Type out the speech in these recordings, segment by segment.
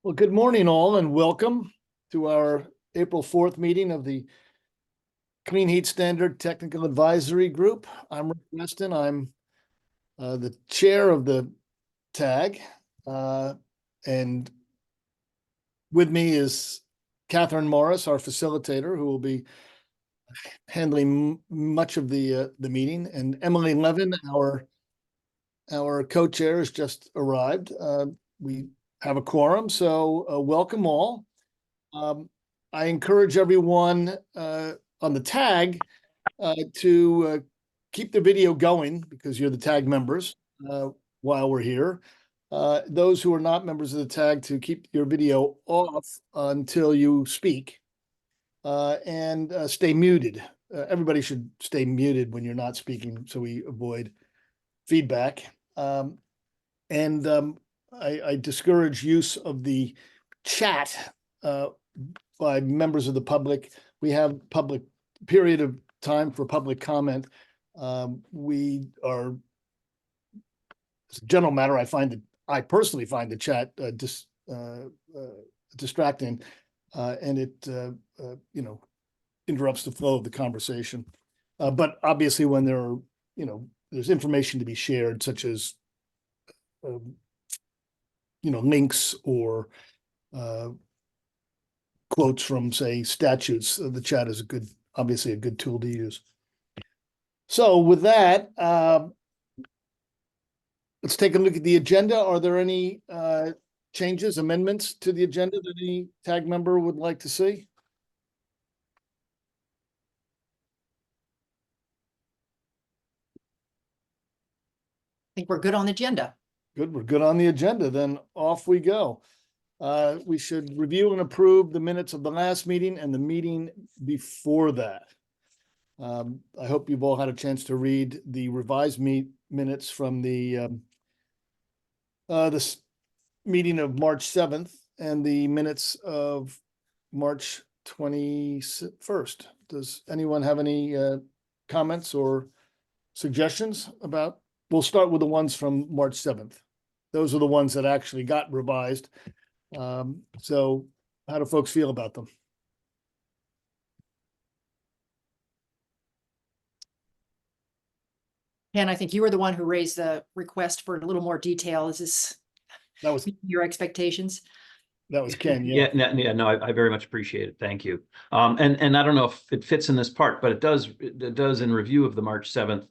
Well, good morning all and welcome to our April 4th meeting of the Clean Heat Standard Technical Advisory Group. I'm Rick Weston. I'm the chair of the TAG. And with me is Catherine Morris, our facilitator, who will be handling much of the meeting. And Emily Levin, our co-chair, has just arrived. We have a quorum, so welcome all. I encourage everyone on the TAG to keep the video going because you're the TAG members while we're here. Those who are not members of the TAG to keep your video off until you speak and stay muted. Everybody should stay muted when you're not speaking so we avoid feedback. I discourage use of the chat by members of the public. We have public period of time for public comment. We are, as a general matter, I personally find the chat distracting, and it interrupts the flow of the conversation. But obviously, when there are there's information to be shared, such as links or quotes from, say, statutes, the chat is obviously a good tool to use. So with that, let's take a look at the agenda. Are there any changes, amendments to the agenda that any TAG member would like to see? I think we're good on the agenda. Good, we're good on the agenda. Then off we go. We should review and approve the minutes of the last meeting and the meeting before that. I hope you've all had a chance to read the revised minutes from this meeting of March 7th and the minutes of March 21st. Does anyone have any comments or suggestions about? We'll start with the ones from March 7th. Those are the ones that actually got revised. So how do folks feel about them? Ken, I think you were the one who raised the request for a little more detail. Is this your expectations? That was Ken. Yeah, no, I very much appreciate it. Thank you. And I don't know if it fits in this part, but it does in review of the March 7th.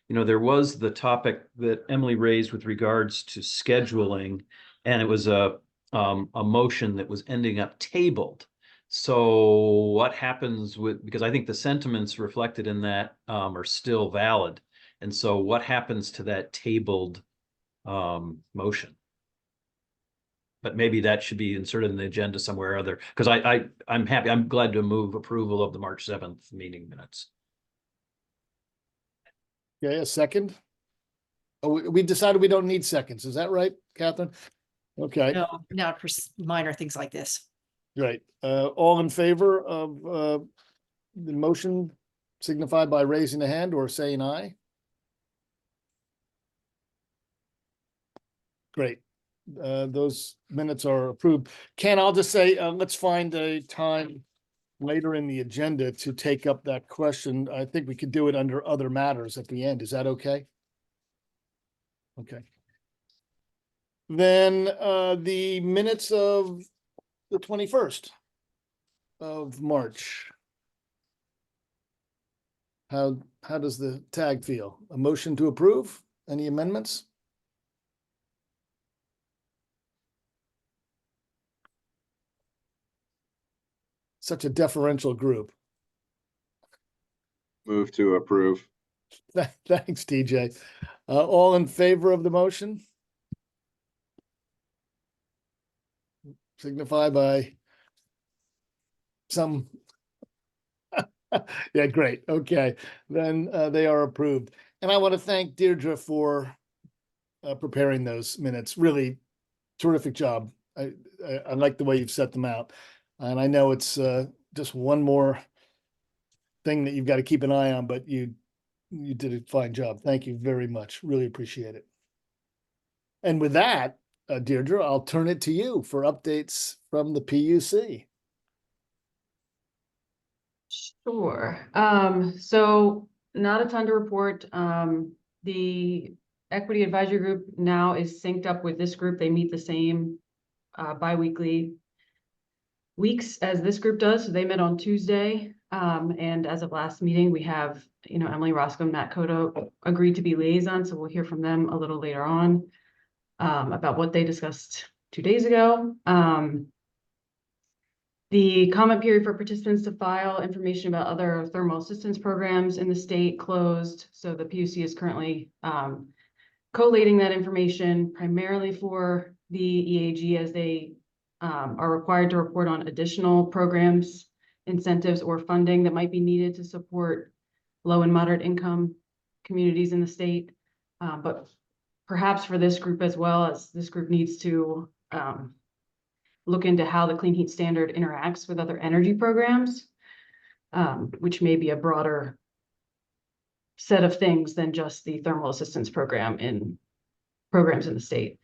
There was the topic that Emily raised with regards to scheduling, and it was a motion that was ending up tabled. So what happens because I think the sentiments reflected in that are still valid. And so what happens to that tabled motion? But maybe that should be inserted in the agenda somewhere or other, because I'm glad to move approval of the March 7th meeting minutes. Okay, a second. Oh, we decided we don't need seconds. Is that right, Catherine? Okay. No, not for minor things like this. Great. All in favor of the motion signify by raising a hand or saying aye. Great. Those minutes are approved. Ken, I'll just say, let's find a time later in the agenda to take up that question. I think we could do it under other matters at the end. Is that okay? Okay. Then the minutes of the 21st of March. How does the TAG feel? A motion to approve? Any amendments? Such a deferential group. Move to approve. Thanks, TJ. All in favor of the motion? Signify by some. Yeah, great. Okay, then they are approved. And I want to thank Deirdre for preparing those minutes. Really terrific job. I like the way you've set them out. And I know it's just one more thing that you've got to keep an eye on, but you did a fine job. Thank you very much. Really appreciate it. And with that, Deirdre, I'll turn it to you for updates from the PUC. Sure. So not a ton to report. The Equity Advisory Group now is synced up with this group. They meet the same bi-weekly weeks as this group does. So they met on Tuesday. And as of last meeting, we have, Emily Roscoe and Matt Cotto agreed to be liaisons. So we'll hear from them a little later on about what they discussed 2 days ago. The comment period for participants to file information about other thermal assistance programs in the state closed. So the PUC is currently collating that information primarily for the EAG as they are required to report on additional programs, incentives, or funding that might be needed to support low and moderate income communities in the state. But perhaps for this group as well, as this group needs to look into how the Clean Heat Standard interacts with other energy programs, which may be a broader set of things than just the thermal assistance program in programs in the state.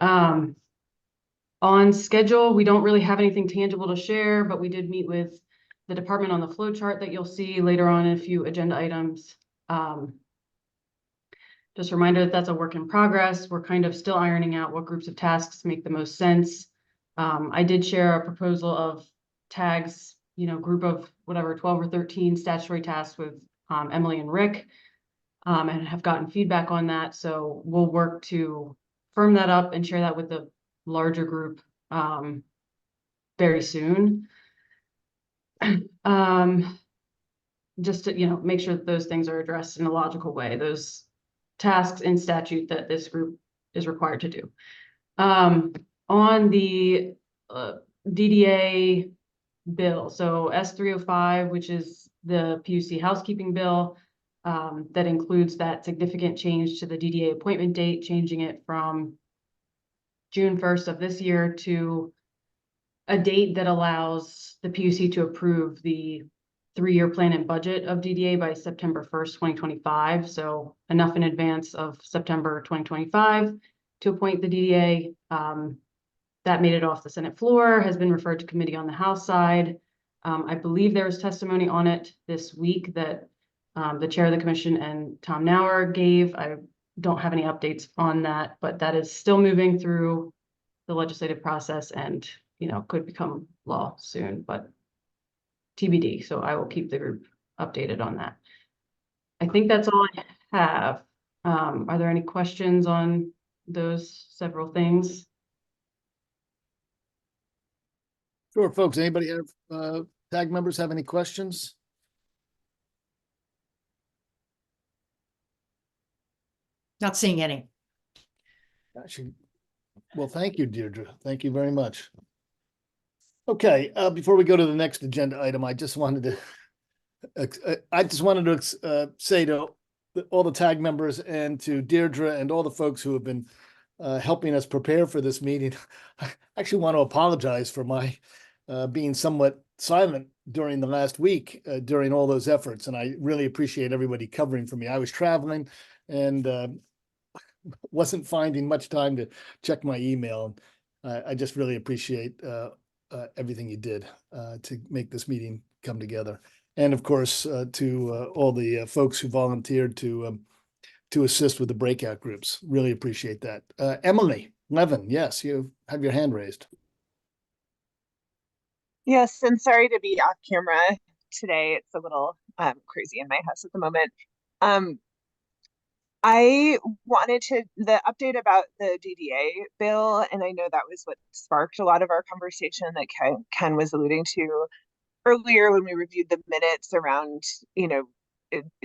On schedule, we don't really have anything tangible to share, but we did meet with the department on the flow chart that you'll see later on in a few agenda items. Just a reminder that that's a work in progress. We're kind of still ironing out what groups of tasks make the most sense. I did share a proposal of tags, group of whatever, 12 or 13 statutory tasks with Emily and Rick, and have gotten feedback on that. So we'll work to firm that up and share that with the larger group very soon. Just to, make sure that those things are addressed in a logical way, those tasks in statute that this group is required to do. On the DDA bill, so S305, which is the PUC housekeeping bill, that includes that significant change to the DDA appointment date, changing it from June 1st of this year to a date that allows the PUC to approve the 3-year plan and budget of DDA by September 1st, 2025. So enough in advance of September 2025 to appoint the DDA. That made it off the Senate floor, has been referred to committee on the House side. I believe there was testimony on it this week that the chair of the commission and Tom Nauer gave. I don't have any updates on that, but that is still moving through the legislative process and, could become law soon, but TBD. So I will keep the group updated on that. I think that's all I have. Are there any questions on those several things? Sure, folks. Anybody have tag members have any questions? Not seeing any. Actually, well, thank you, Deirdre. Thank you very much. Okay, before we go to the next agenda item, I just wanted to say to all the tag members and to Deirdre and all the folks who have been helping us prepare for this meeting. I actually want to apologize for my being somewhat silent during the last week during all those efforts, and I really appreciate everybody covering for me. I was traveling and wasn't finding much time to check my email. I just really appreciate everything you did to make this meeting come together. And of course, to all the folks who volunteered to assist with the breakout groups. Really appreciate that. Emily Levin, yes, you have your hand raised. Yes, and sorry to be off camera today. It's a little crazy in my house at the moment. I wanted the update about the DDA bill, and I know that was what sparked a lot of our conversation that Ken was alluding to earlier when we reviewed the minutes around,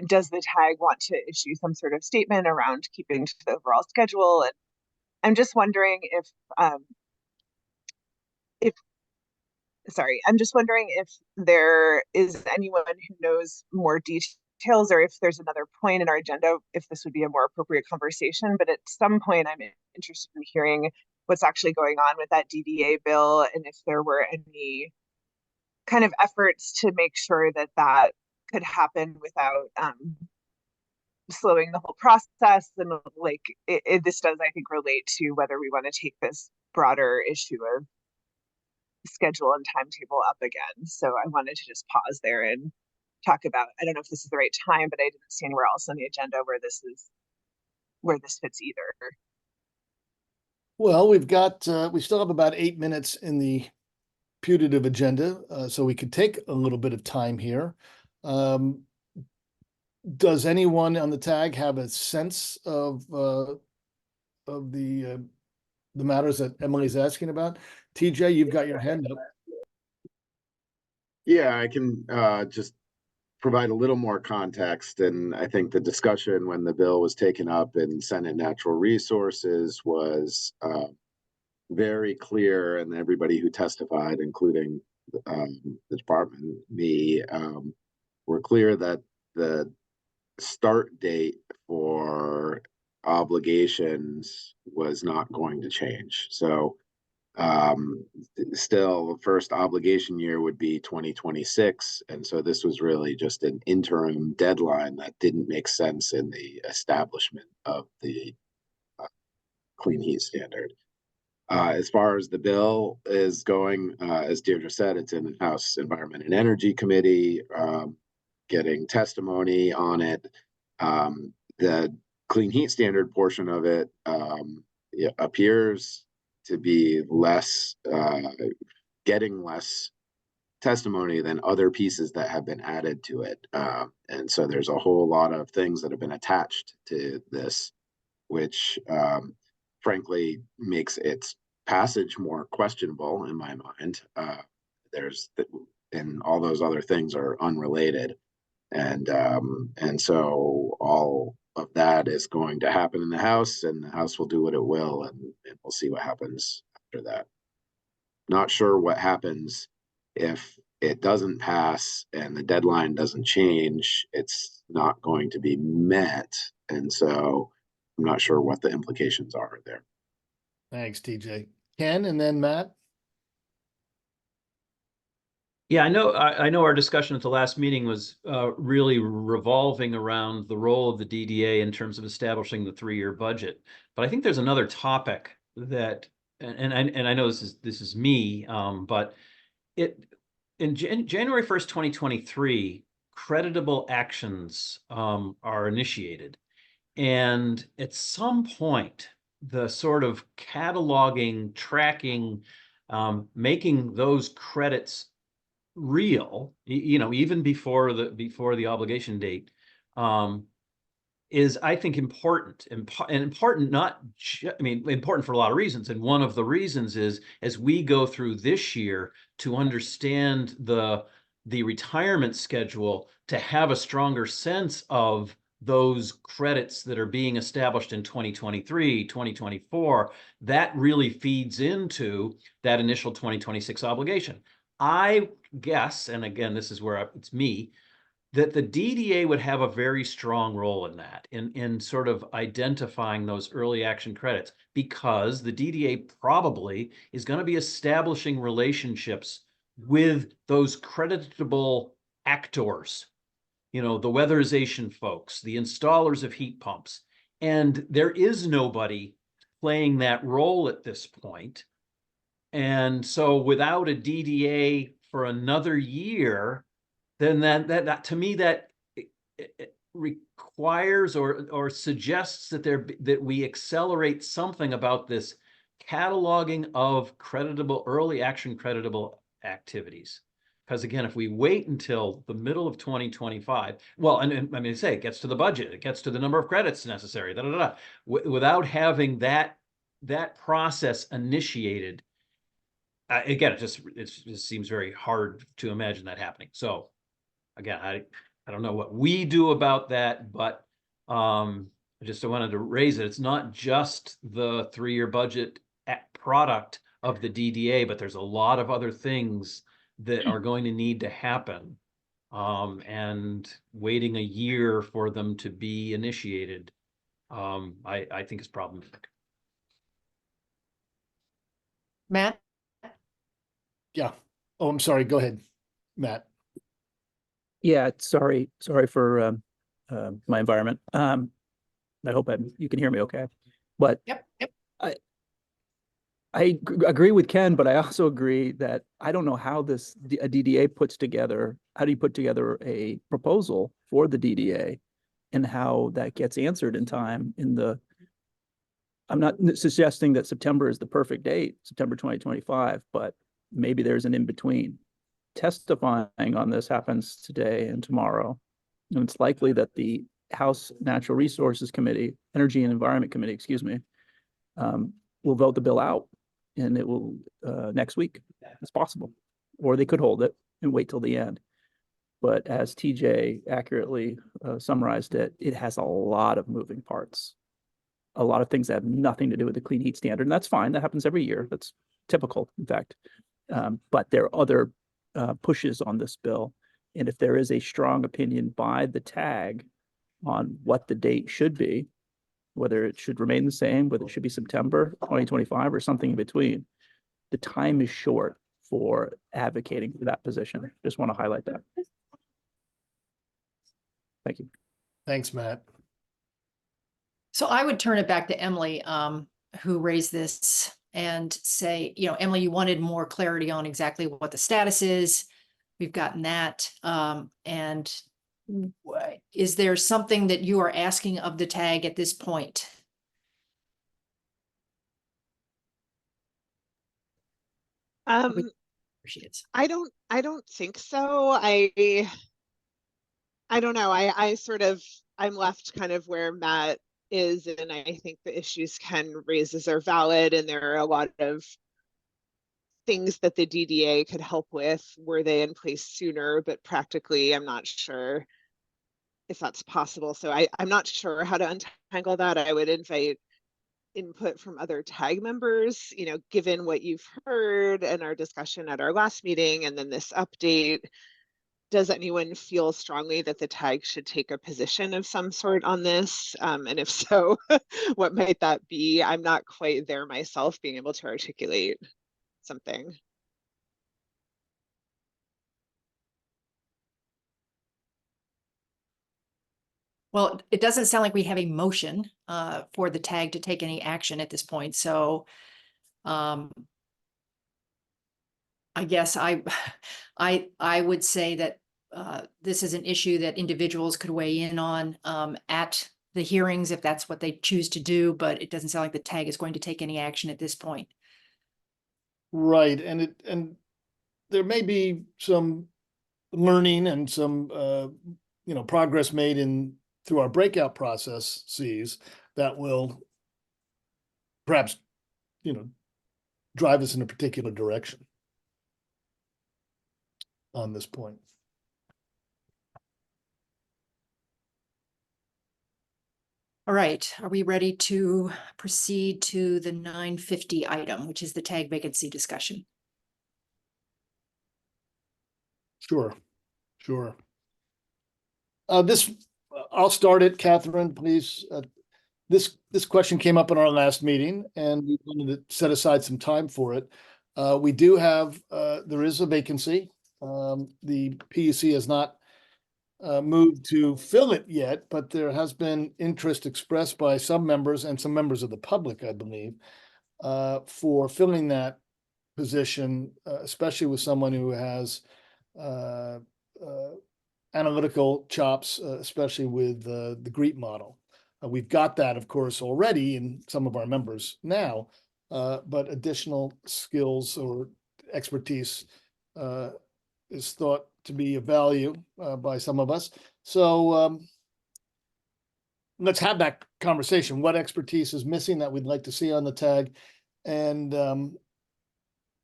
does the TAG want to issue some sort of statement around keeping to the overall schedule? And I'm just wondering if there is anyone who knows more details, or if there's another point in our agenda, if this would be a more appropriate conversation. But at some point, I'm interested in hearing what's actually going on with that DDA bill, and if there were any kind of efforts to make sure that that could happen without slowing the whole process. And like, this does, I think, relate to whether we want to take this broader issue of schedule and timetable up again. So I wanted to just pause there and talk about, I don't know if this is the right time, but I didn't see anywhere else on the agenda where this fits either. Well, we still have about 8 minutes in the putative agenda, so we could take a little bit of time here. Does anyone on the tag have a sense of the matters that Emily's asking about? TJ, you've got your hand up. Yeah, I can just provide a little more context. And I think the discussion when the bill was taken up in Senate Natural Resources was very clear, and everybody who testified, including the department, me, were clear that the start date for obligations was not going to change. So still the first obligation year would be 2026, and so this was really just an interim deadline that didn't make sense in the establishment of the clean heat standard. As far as the bill is going, as Deirdre said, it's in the House Environment and Energy Committee, getting testimony on it. The clean heat standard portion of it appears to be getting less testimony than other pieces that have been added to it. And so there's a whole lot of things that have been attached to this, which frankly makes its passage more questionable in my mind. And all those other things are unrelated. And so all of that is going to happen in the House, and the House will do what it will, and we'll see what happens after that. Not sure what happens if it doesn't pass and the deadline doesn't change. It's not going to be met, and so I'm not sure what the implications are there. Thanks, TJ. Ken, and then Matt. Yeah, I know our discussion at the last meeting was really revolving around the role of the DDA in terms of establishing the 3-year budget. But I think there's another topic that, and I know this is me, but in January 1st, 2023, creditable actions are initiated. And at some point, the sort of cataloging, tracking, making those credits real, even before the obligation date, is, I think, important. And important, important for a lot of reasons. And one of the reasons is, as we go through this year to understand the retirement schedule, to have a stronger sense of those credits that are being established in 2023, 2024, that really feeds into that initial 2026 obligation. I guess, and again, this is where it's me, that the DDA would have a very strong role in that, in sort of identifying those early action credits, because the DDA probably is going to be establishing relationships with those creditable actors, the weatherization folks, the installers of heat pumps. And there is nobody playing that role at this point. And so without a DDA for another year, then that to me, that it requires or suggests that we accelerate something about this cataloging of early action creditable activities. Because again, if we wait until the middle of 2025, well, and I mean, say it gets to the budget, it gets to the number of credits necessary, without having that process initiated. Again, it just seems very hard to imagine that happening. So again, I don't know what we do about that, but I just wanted to raise it. It's not just the 3-year budget product of the DDA, but there's a lot of other things that are going to need to happen. And waiting a year for them to be initiated, I think is problematic. Matt? Yeah. Oh, I'm sorry. Go ahead, Matt. Yeah, sorry for my environment. I hope you can hear me okay. But Yep. I agree with Ken, but I also agree that I don't know how a DDA puts together, how do you put together a proposal for the DDA and how that gets answered in time I'm not suggesting that September is the perfect date, September 2025, but maybe there's an in-between. Testifying on this happens today and tomorrow. And it's likely that the House Natural Resources Committee, Energy and Environment Committee, excuse me, will vote the bill out, and it will next week. It's possible. Or they could hold it and wait till the end. But as TJ accurately summarized it, it has a lot of moving parts. A lot of things that have nothing to do with the clean heat standard. And that's fine. That happens every year. That's typical, in fact. But there are other pushes on this bill. And if there is a strong opinion by the TAG on what the date should be, whether it should remain the same, whether it should be September 2025 or something in between, the time is short for advocating for that position. Just want to highlight that. Thank you. Thanks, Matt. So I would turn it back to Emily, who raised this, and say, Emily, you wanted more clarity on exactly what the status is. We've gotten that. And is there something that you are asking of the TAG at this point? I don't think so. I don't know. I'm left kind of where Matt is, and I think the issues Ken raises are valid, and there are a lot of things that the DDA could help with were they in place sooner, but practically I'm not sure if that's possible. So I'm not sure how to untangle that. I would invite input from other TAG members, given what you've heard and our discussion at our last meeting and then this update. Does anyone feel strongly that the TAG should take a position of some sort on this? And if so, what might that be? I'm not quite there myself, being able to articulate something. Well, it doesn't sound like we have a motion for the TAG to take any action at this point. So I guess I would say that this is an issue that individuals could weigh in on at the hearings if that's what they choose to do, but it doesn't sound like the TAG is going to take any action at this point. Right, and there may be some learning and some progress made through our breakout processes that will perhaps drive us in a particular direction on this point. All right, are we ready to proceed to the 950 item, which is the TAG vacancy discussion? Sure. I'll start it, Catherine, please. This question came up in our last meeting, and we wanted to set aside some time for it. We do have, there is a vacancy. The PUC has not moved to fill it yet, but there has been interest expressed by some members and some members of the public, I believe, for filling that position, especially with someone who has analytical chops, especially with the GREET model. We've got that, of course, already in some of our members now, but additional skills or expertise is thought to be of value by some of us. So let's have that conversation. What expertise is missing that we'd like to see on the TAG? And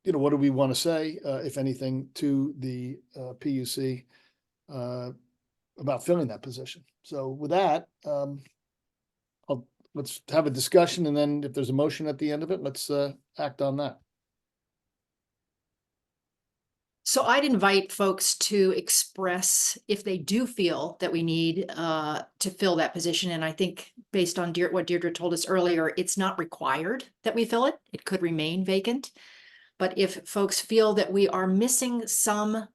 what do we want to say, if anything, to the PUC about filling that position? So with that, let's have a discussion, and then if there's a motion at the end of it, let's act on that. So I'd invite folks to express if they do feel that we need to fill that position. And I think based on what Deirdre told us earlier, it's not required that we fill it. It could remain vacant. But if folks feel that we are missing some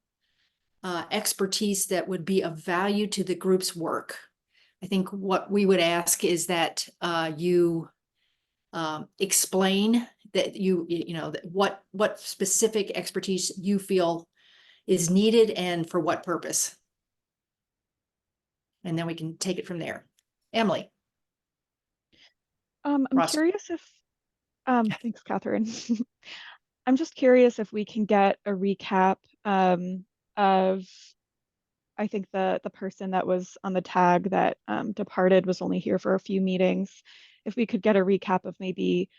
expertise that would be of value to the group's work, I think what we would ask is that you explain that you know, that what specific expertise you feel is needed and for what purpose. And then we can take it from there. Emily. I'm Ross. curious if, thanks, Catherine. I'm just curious if we can get a recap of, I think the person that was on the tag that departed was only here for a few meetings. If we could get a recap of maybe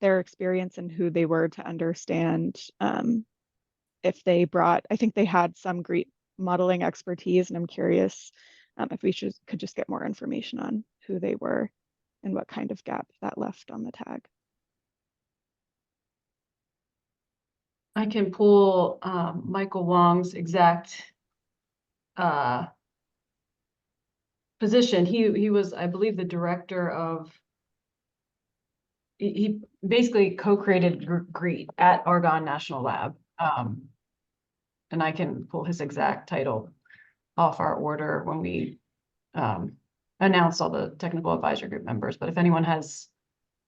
their experience and who they were to understand if they brought, I think they had some great modeling expertise, and I'm curious if we could just get more information on who they were and what kind of gap that left on the tag. I can pull Michael Wong's exact position. He was, I believe, the director of, he basically co-created GREET at Argonne National Lab. And I can pull his exact title off our order when we announce all the technical advisory group members. But if anyone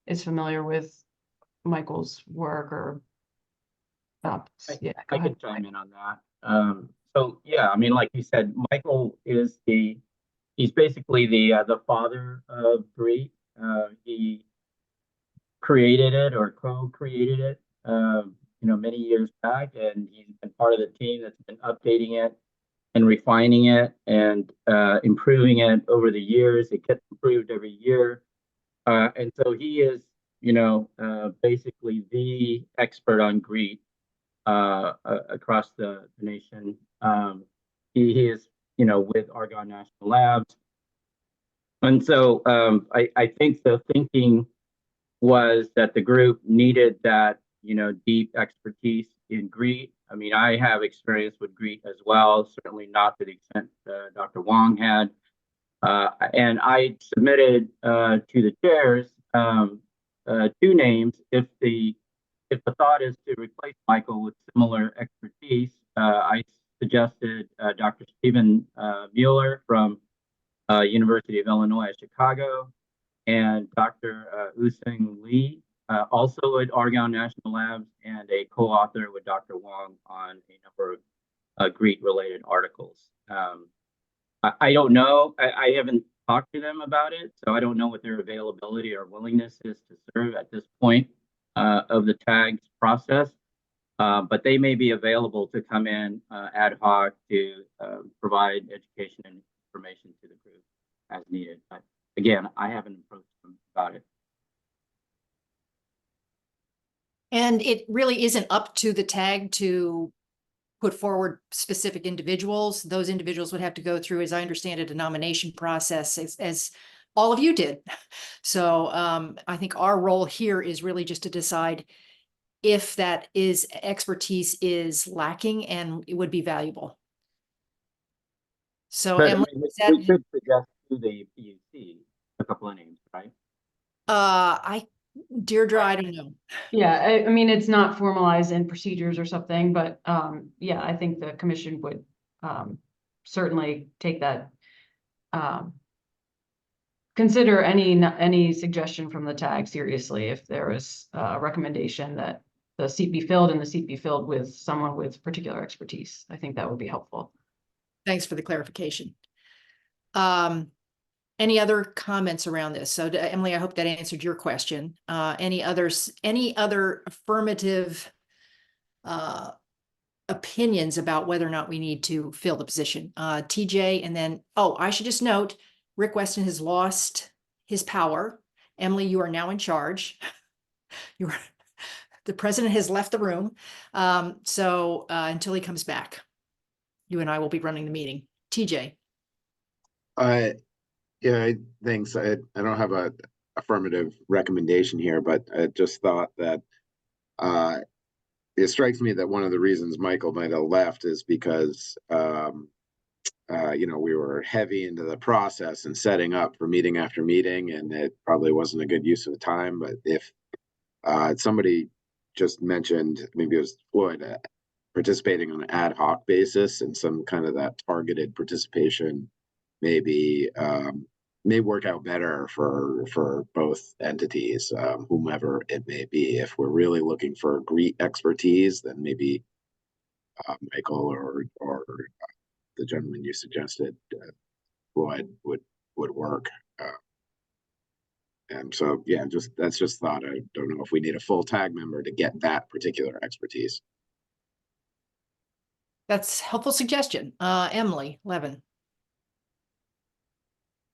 is familiar with Michael's work or yeah, go I ahead. can chime in on that. So yeah, I mean, like you said, Michael is he's basically the father of GREET. He created it or co-created it, many years back, and he's been part of the team that's been updating it and refining it and improving it over the years. It gets improved every year, and so he is, basically the expert on GREET across the nation. He is, with Argonne National Labs. And so I think the thinking was that the group needed that, deep expertise in GREET. I mean, I have experience with GREET as well, certainly not to the extent Dr. Wong had. And I submitted to the chairs two names. If the thought is to replace Michael with similar expertise, I suggested Dr. Stephen Mueller from University of Illinois at Chicago, and Dr. Useng Lee, also at Argonne National Labs, and a co-author with Dr. Wong on a number of GREET-related articles. I don't know. I haven't talked to them about it, so I don't know what their availability or willingness is to serve at this point of the tags process. But they may be available to come in ad hoc to provide education and information to the group as needed. But again, I haven't approached them about it. And it really isn't up to the tag to put forward specific individuals. Those individuals would have to go through, as I understand it, a nomination process as all of you did. So I think our role here is really just to decide if that expertise is lacking and it would be valuable. So But, Emily, we could suggest to the PUC a couple of names, right? Deirdre, I don't know. Yeah, I mean, it's not formalized in procedures or something, but yeah, I think the commission would certainly take that, consider any suggestion from the tag seriously if there was a recommendation that the seat be filled and the seat be filled with someone with particular expertise. I think that would be helpful. Thanks for the clarification. Any other comments around this? So Emily, I hope that answered your question. Any other affirmative opinions about whether or not we need to fill the position? TJ, and then, I should just note, Rick Weston has lost his power. Emily, you are now in charge. The president has left the room. So until he comes back, you and I will be running the meeting. TJ. Yeah, thanks. I don't have a affirmative recommendation here, but I just thought that it strikes me that one of the reasons Michael might have left is because we were heavy into the process and setting up for meeting after meeting, and it probably wasn't a good use of the time. But if somebody just mentioned, maybe it was Floyd, participating on an ad hoc basis and some kind of that targeted participation maybe may work out better for both entities, whomever it may be. If we're really looking for GREET expertise, then maybe Michael or the gentleman you suggested, Floyd, would work. And so, yeah, that's just thought. I don't know if we need a full tag member to get that particular expertise. That's helpful suggestion. Emily Levin.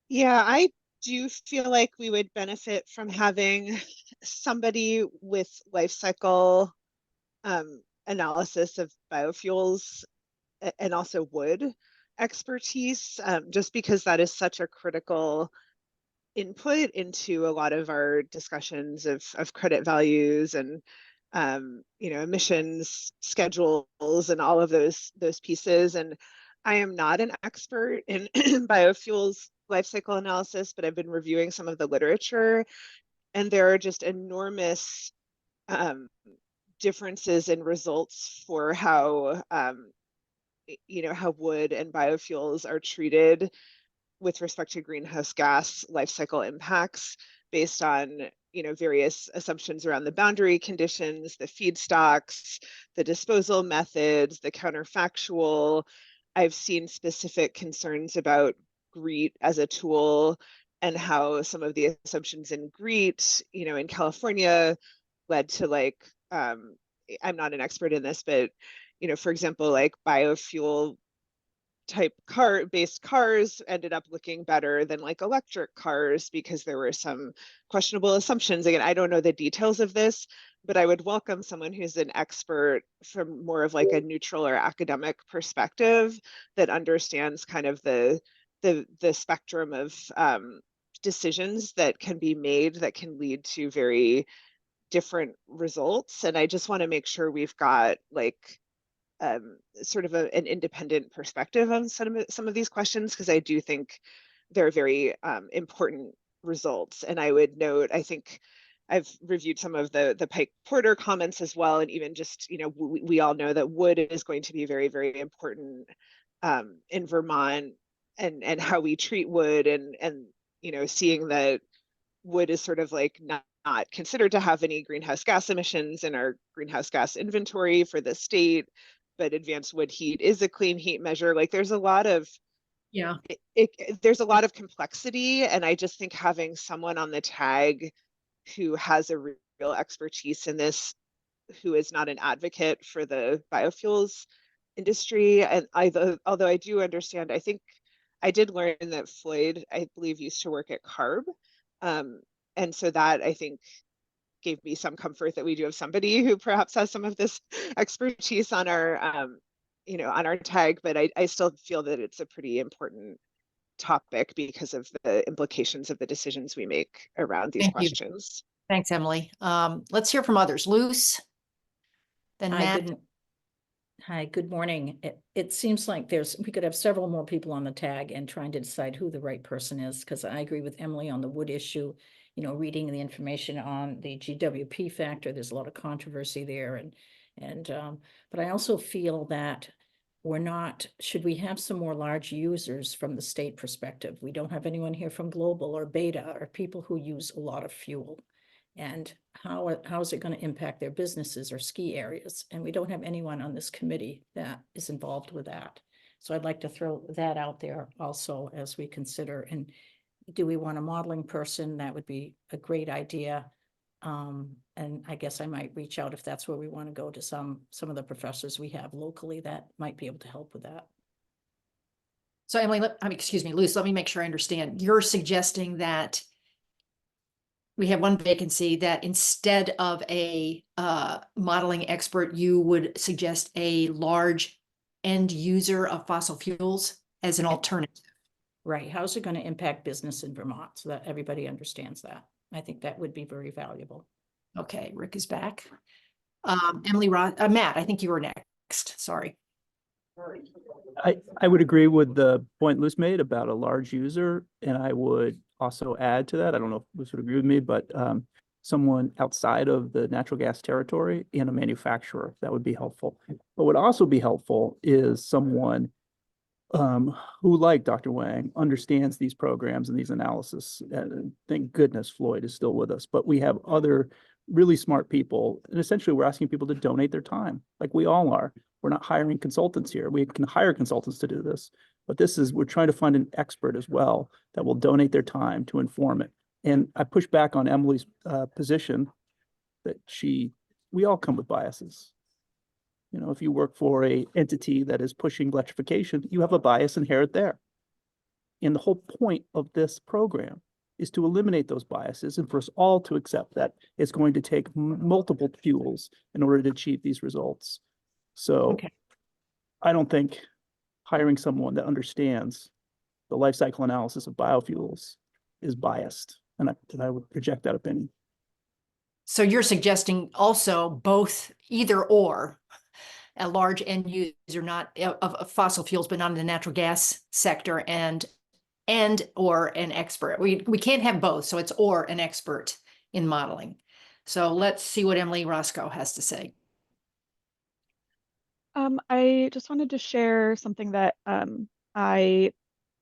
Yeah, I do feel like we would benefit from having somebody with life cycle analysis of biofuels and also wood expertise, just because that is such a critical input into a lot of our discussions of credit values and emissions schedules and all of those pieces. And I am not an expert in biofuels life cycle analysis, but I've been reviewing some of the literature, and there are just enormous differences in results for how how wood and biofuels are treated with respect to greenhouse gas life cycle impacts based on various assumptions around the boundary conditions, the feedstocks, the disposal methods, the counterfactual. I've seen specific concerns about GREET as a tool and how some of the assumptions in GREET, in California led to I'm not an expert in this, but for example, like biofuel type based cars ended up looking better than like electric cars because there were some questionable assumptions. Again, I don't know the details of this, but I would welcome someone who's an expert from more of like a neutral or academic perspective that understands kind of the spectrum of decisions that can be made that can lead to very different results. And I just want to make sure we've got like sort of an independent perspective on some of these questions, because I do think they're very important results. And I would note, I think I've reviewed some of the Pike Porter comments as well, and even just we all know that wood is going to be very, very important in Vermont, and how we treat wood, and seeing that wood is sort of like not considered to have any greenhouse gas emissions in our greenhouse gas inventory for the state, but advanced wood heat is a clean heat measure. Like there's a lot of there's a lot of complexity, and I just think having someone on the tag who has a real expertise in this, who is not an advocate for the biofuels industry, and although I do understand, I think I did learn that Floyd, I believe, used to work at CARB, and so that I think gave me some comfort that we do have somebody who perhaps has some of this expertise on our on our tag. But I still feel that it's a pretty important topic because of the implications of the decisions we make around these questions. Thanks, Emily. Let's hear from others. Luce, then Matt. Hi, good morning. It seems like we could have several more people on the tag and trying to decide who the right person is, because I agree with Emily on the wood issue. Reading the information on the GWP factor, there's a lot of controversy there, but I also feel that should we have some more large users from the state perspective? We don't have anyone here from Global or Beta, or people who use a lot of fuel. And how is it going to impact their businesses or ski areas? And we don't have anyone on this committee that is involved with that. So I'd like to throw that out there also as we consider. And do we want a modeling person? That would be a great idea. And I guess I might reach out if that's where we want to go to some of the professors we have locally that might be able to help with that. So Emily, excuse me, Luce, let me make sure I understand. You're suggesting that we have one vacancy, that instead of a modeling expert, you would suggest a large end user of fossil fuels as an alternative. Right. How's it going to impact business in Vermont so that everybody understands that? I think that would be very valuable. Okay, Rick is back. Emily, Matt, I think you were next. Sorry. I would agree with the point Luce made about a large user, and I would also add to that, I don't know if Luce would agree with me, but someone outside of the natural gas territory and a manufacturer, that would be helpful. What would also be helpful is someone who, like Dr. Wang, understands these programs and these analysis. Thank goodness Floyd is still with us, but we have other really smart people. And essentially we're asking people to donate their time, like we all are. We're not hiring consultants here. We can hire consultants to do this, but we're trying to find an expert as well that will donate their time to inform it. And I push back on Emily's position that we all come with biases. You know, if you work for a entity that is pushing electrification, you have a bias inherent there. And the whole point of this program is to eliminate those biases and for us all to accept that it's going to take multiple fuels in order to achieve these results. So Okay. I don't think hiring someone that understands the life cycle analysis of biofuels is biased. And I would reject that opinion. So you're suggesting also both either or, a large end user, not of fossil fuels, but not in the natural gas sector, and or an expert. We can't have both, so it's or an expert in modeling. So let's see what Emily Roscoe has to say. I just wanted to share something that I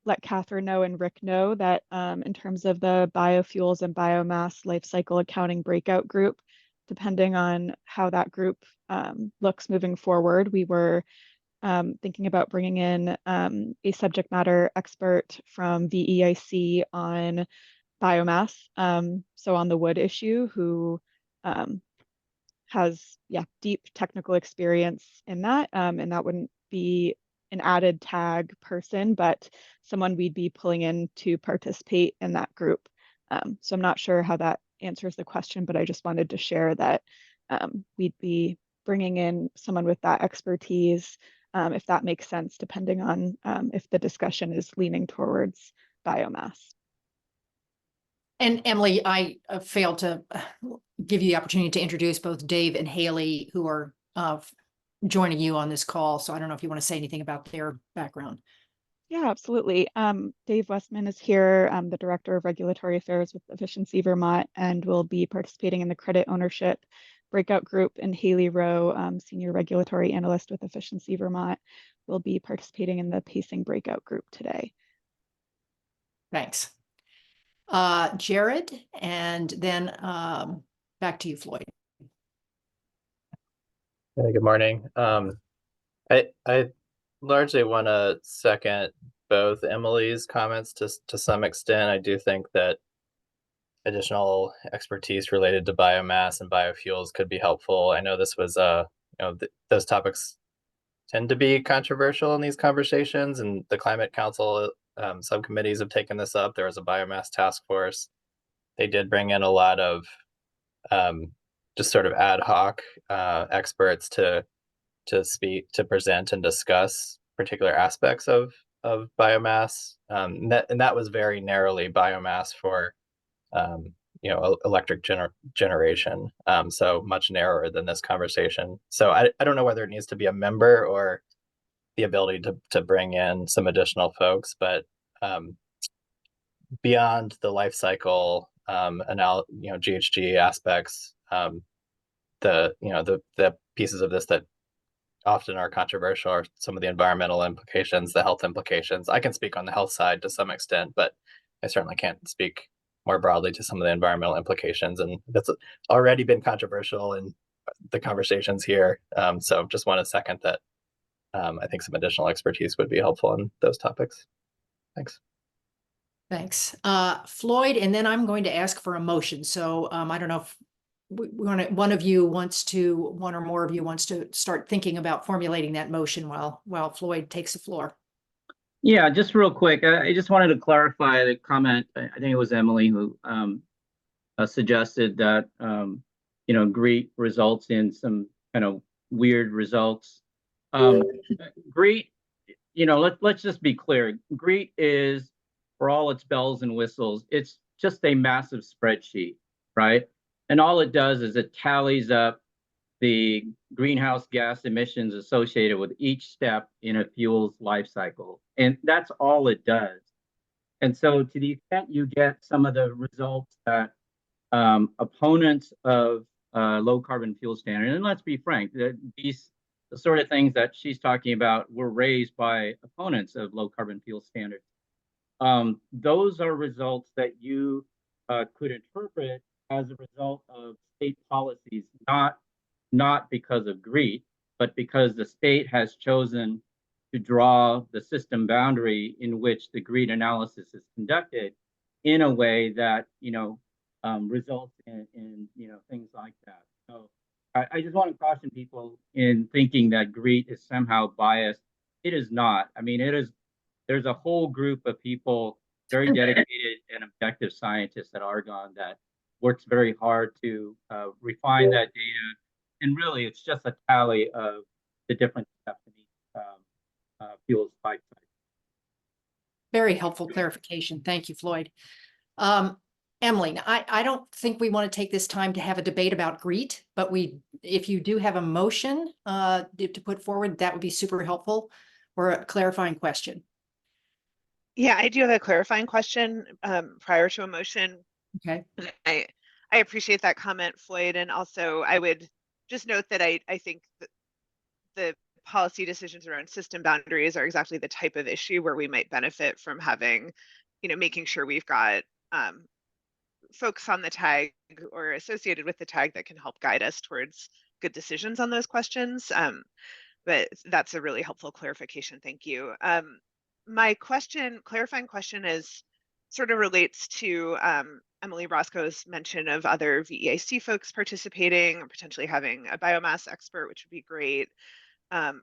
let Catherine know and Rick know, that in terms of the biofuels and biomass life cycle accounting breakout group, depending on how that group looks moving forward, we were thinking about bringing in a subject matter expert from VEIC on biomass, so on the wood issue, who has deep technical experience in that, and that wouldn't be an added tag person, but someone we'd be pulling in to participate in that group. So I'm not sure how that answers the question, but I just wanted to share that we'd be bringing in someone with that expertise, if that makes sense, depending on if the discussion is leaning towards biomass. And Emily, I failed to give you the opportunity to introduce both Dave and Haley, who are joining you on this call. So I don't know if you want to say anything about their background. Yeah, absolutely. Dave Westman is here, the Director of Regulatory Affairs with Efficiency Vermont, and will be participating in the credit ownership breakout group. And Haley Rowe, Senior Regulatory Analyst with Efficiency Vermont, will be participating in the pacing breakout group today. Thanks. Jared, and then back to you, Floyd. Hey, good morning. I largely want to second both Emily's comments to some extent. I do think that additional expertise related to biomass and biofuels could be helpful. I know this was those topics tend to be controversial in these conversations, and the Climate Council subcommittees have taken this up. There was a biomass task force. They did bring in a lot of just sort of ad hoc experts to present and discuss particular aspects of biomass. And that was very narrowly biomass for electric generation. So much narrower than this conversation. So I don't know whether it needs to be a member or the ability to bring in some additional folks, but beyond the life cycle GHG aspects, the pieces of this that often are controversial are some of the environmental implications, the health implications. I can speak on the health side to some extent, but I certainly can't speak more broadly to some of the environmental implications, and that's already been controversial in the conversations here. So just want to second that. I think some additional expertise would be helpful on those topics. Thanks. Thanks. Floyd, and then I'm going to ask for a motion. So I don't know if one or more of you wants to start thinking about formulating that motion while Floyd takes the floor. Yeah, just real quick, I just wanted to clarify the comment. I think it was Emily who suggested that GREET results in some kind of weird results. GREET, let's just be clear. GREET is, for all its bells and whistles, it's just a massive spreadsheet, right? And all it does is it tallies up the greenhouse gas emissions associated with each step in a fuel's life cycle. And that's all it does. And so to the extent you get some of the results that opponents of low carbon fuel standard, and let's be frank, these the sort of things that she's talking about were raised by opponents of low carbon fuel standards. Those are results that you could interpret as a result of state policies, not because of GREET, but because the state has chosen to draw the system boundary in which the GREET analysis is conducted in a way that, results in things like that. So I just want to caution people in thinking that GREET is somehow biased. It is not. I mean, there's a whole group of people, very dedicated and objective scientists at Argonne that works very hard to refine that data. And really, it's just a tally of the different steps in each fuels life cycle. Very helpful clarification. Thank you, Floyd. Emily, now, I don't think we want to take this time to have a debate about GREET, but if you do have a motion to put forward, that would be super helpful, or a clarifying question. Yeah, I do have a clarifying question prior to a motion. Okay. I appreciate that comment, Floyd, and also I would just note that I think that the policy decisions around system boundaries are exactly the type of issue where we might benefit from having, making sure we've got folks on the tag or associated with the tag that can help guide us towards good decisions on those questions. But that's a really helpful clarification. Thank you. My clarifying question is sort of relates to Emily Roscoe's mention of other VEAC folks participating or potentially having a biomass expert, which would be great,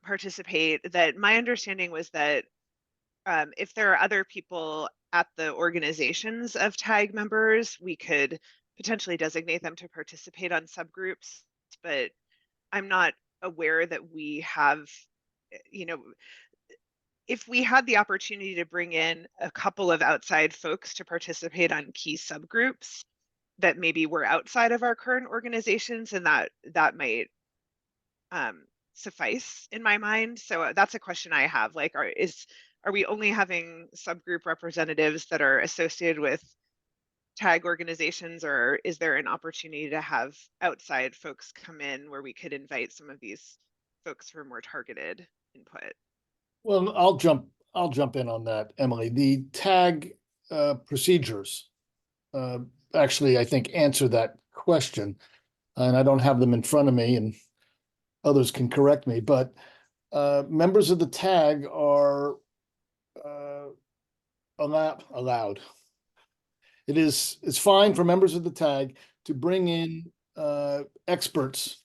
participate. That my understanding was that if there are other people at the organizations of TAG members, we could potentially designate them to participate on subgroups, but I'm not aware that we have, if we had the opportunity to bring in a couple of outside folks to participate on key subgroups that maybe were outside of our current organizations, and that might suffice in my mind. So that's a question I have, like, are we only having subgroup representatives that are associated with TAG organizations, or is there an opportunity to have outside folks come in where we could invite some of these folks for more targeted input? Well, I'll jump in on that, Emily. The TAG procedures actually, I think, answer that question, and I don't have them in front of me, and others can correct me, but members of the TAG are allowed. It's fine for members of the TAG to bring in experts.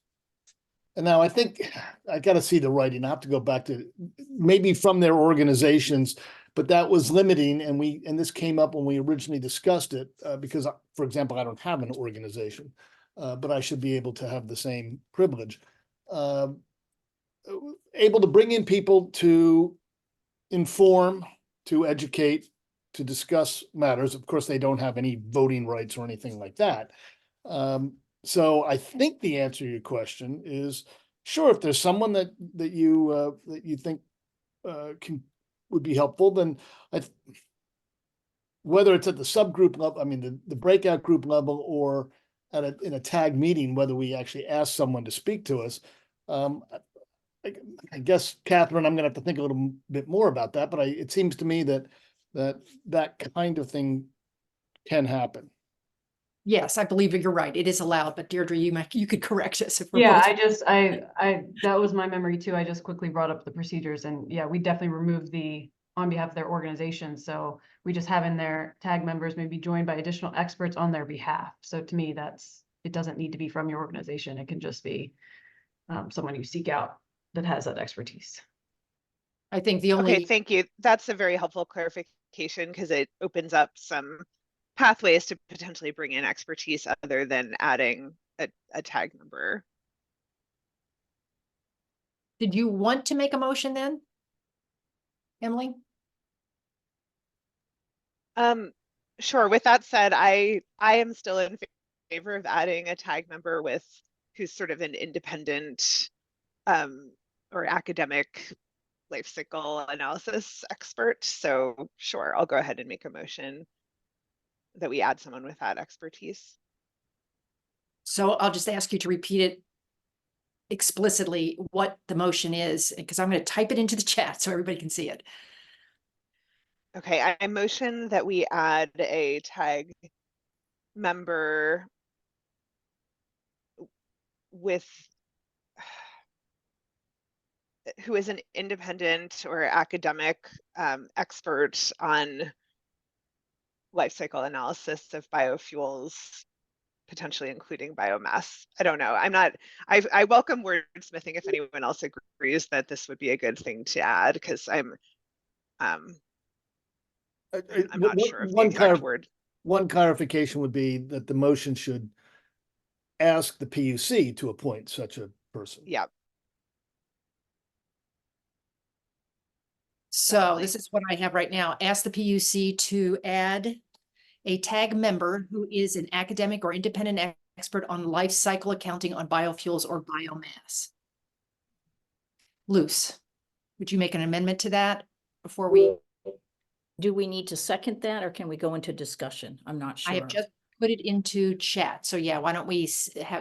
And now I think I got to see the writing. I have to go back to maybe from their organizations, but that was limiting. And this came up when we originally discussed it because, for example, I don't have an organization, but I should be able to have the same privilege. Able to bring in people to inform, to educate, to discuss matters. Of course, they don't have any voting rights or anything like that. So I think the answer to your question is sure. If there's someone that you think would be helpful, then whether it's at the subgroup level, I mean the breakout group level, or in a TAG meeting, whether we actually ask someone to speak to us. I guess, Catherine, I'm going to have to think a little bit more about that, but it seems to me that kind of thing can happen. Yes, I believe you're right. It is allowed, but Deirdre, you could correct us if we're Yeah, both. that was my memory too. I just quickly brought up the procedures, and yeah, we definitely removed on behalf of their organization. So we just have in their TAG members may be joined by additional experts on their behalf. So to me, it doesn't need to be from your organization. It can just be someone you seek out that has that expertise. I think the only. Okay, thank you. That's a very helpful clarification because it opens up some pathways to potentially bring in expertise other than adding a TAG member. Did you want to make a motion then, Emily? Sure. With that said, I am still in favor of adding a TAG member who's sort of an independent or academic life cycle analysis expert. So sure, I'll go ahead and make a motion that we add someone with that expertise. So I'll just ask you to repeat it explicitly what the motion is, because I'm going to type it into the chat so everybody can see it. Okay, I motion that we add a tag member with who is an independent or academic expert on life cycle analysis of biofuels, potentially including biomass. I don't know. I welcome wordsmithing if anyone else agrees that this would be a good thing to add, because I'm not sure of the exact word. One clarification would be that the motion should ask the PUC to appoint such a person. Yeah. So this is what I have right now. Ask the PUC to add a tag member who is an academic or independent expert on life cycle accounting on biofuels or biomass. Luce, would you make an amendment to that before we? Do we need to second that, or can we go into discussion? I'm not sure. I have just put it into chat. So yeah, why don't we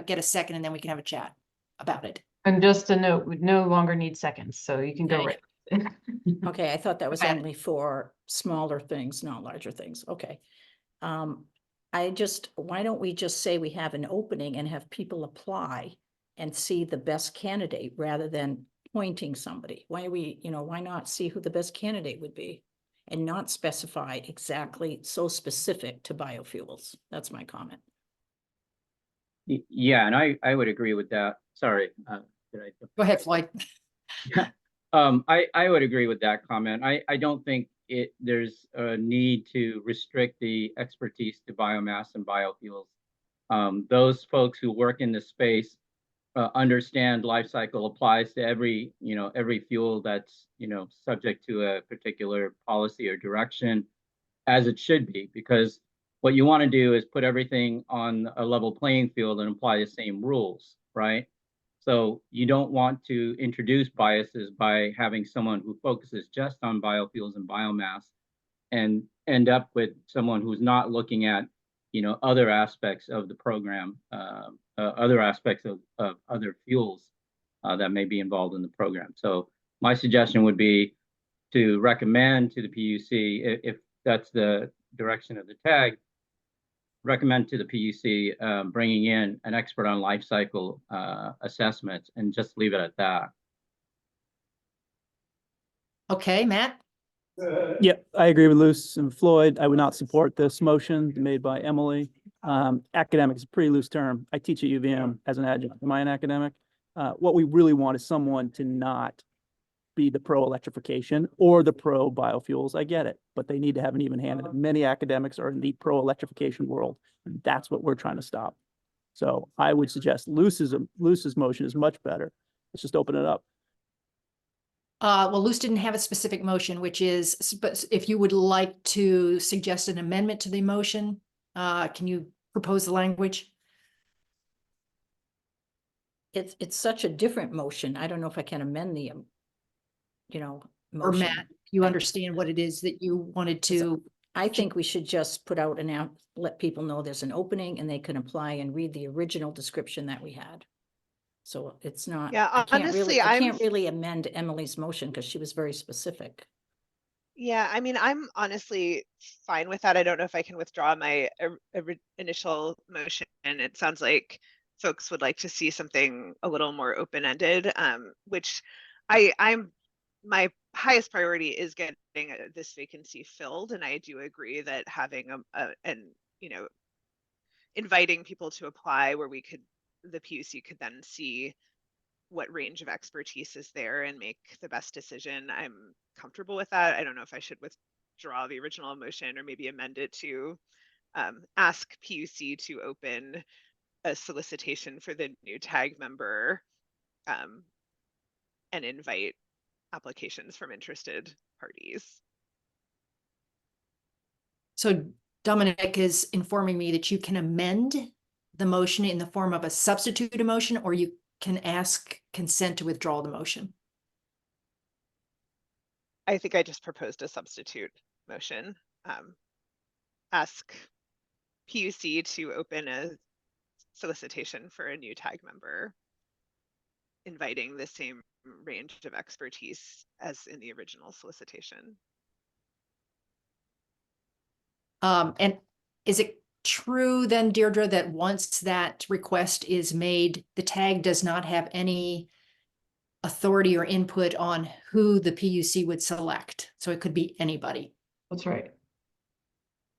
get a second and then we can have a chat about it. And just a note, we no longer need seconds, so you can go Okay. right. Okay, I thought that was Okay. only for smaller things, not larger things. Okay. Why don't we just say we have an opening and have people apply and see the best candidate rather than appointing somebody? Why not see who the best candidate would be and not specify exactly so specific to biofuels? That's my comment. Yeah, and I would agree with that. Sorry. Go ahead, Floyd. I would agree with that comment. I don't think there's a need to restrict the expertise to biomass and biofuels. Those folks who work in this space understand life cycle applies to every fuel that's, subject to a particular policy or direction, as it should be, because what you want to do is put everything on a level playing field and apply the same rules, right? So you don't want to introduce biases by having someone who focuses just on biofuels and biomass and end up with someone who's not looking at, other aspects of the program, other aspects of other fuels that may be involved in the program. So my suggestion would be to recommend to the PUC, if that's the direction of the tag, recommend to the PUC bringing in an expert on life cycle assessments and just leave it at that. Okay, Matt. Yeah, I agree with Luce and Floyd. I would not support this motion made by Emily. Academic is a pretty loose term. I teach at UVM as an adjunct. Am I an academic? What we really want is someone to not be the pro-electrification or the pro-biofuels. I get it, but they need to have an even hand. Many academics are in the pro-electrification world, and that's what we're trying to stop. So I would suggest Luce's motion is much better. Let's just open it up. Well, Luce didn't have a specific motion, which is, but if you would like to suggest an amendment to the motion, can you propose the language? It's such a different motion. I don't know if I can amend the, Or motion. Matt, you understand what it is that you wanted to? I think we should just put out let people know there's an opening and they can apply and read the original description that we had. So it's not, Yeah, I honestly, can't really amend Emily's motion because she was very specific. Yeah, I mean, I'm honestly fine with that. I don't know if I can withdraw my initial motion. It sounds like folks would like to see something a little more open-ended, which my highest priority is getting this vacancy filled. And I do agree that having inviting people to apply where the PUC could then see what range of expertise is there and make the best decision. I'm comfortable with that. I don't know if I should withdraw the original motion or maybe amend it to ask PUC to open a solicitation for the new tag member and invite applications from interested parties. So Dominic is informing me that you can amend the motion in the form of a substitute motion, or you can ask consent to withdraw the motion. I think I just proposed a substitute motion. Ask PUC to open a solicitation for a new tag member inviting the same range of expertise as in the original solicitation. And is it true then, Deirdre, that once that request is made, the tag does not have any authority or input on who the PUC would select? So it could be anybody. That's right.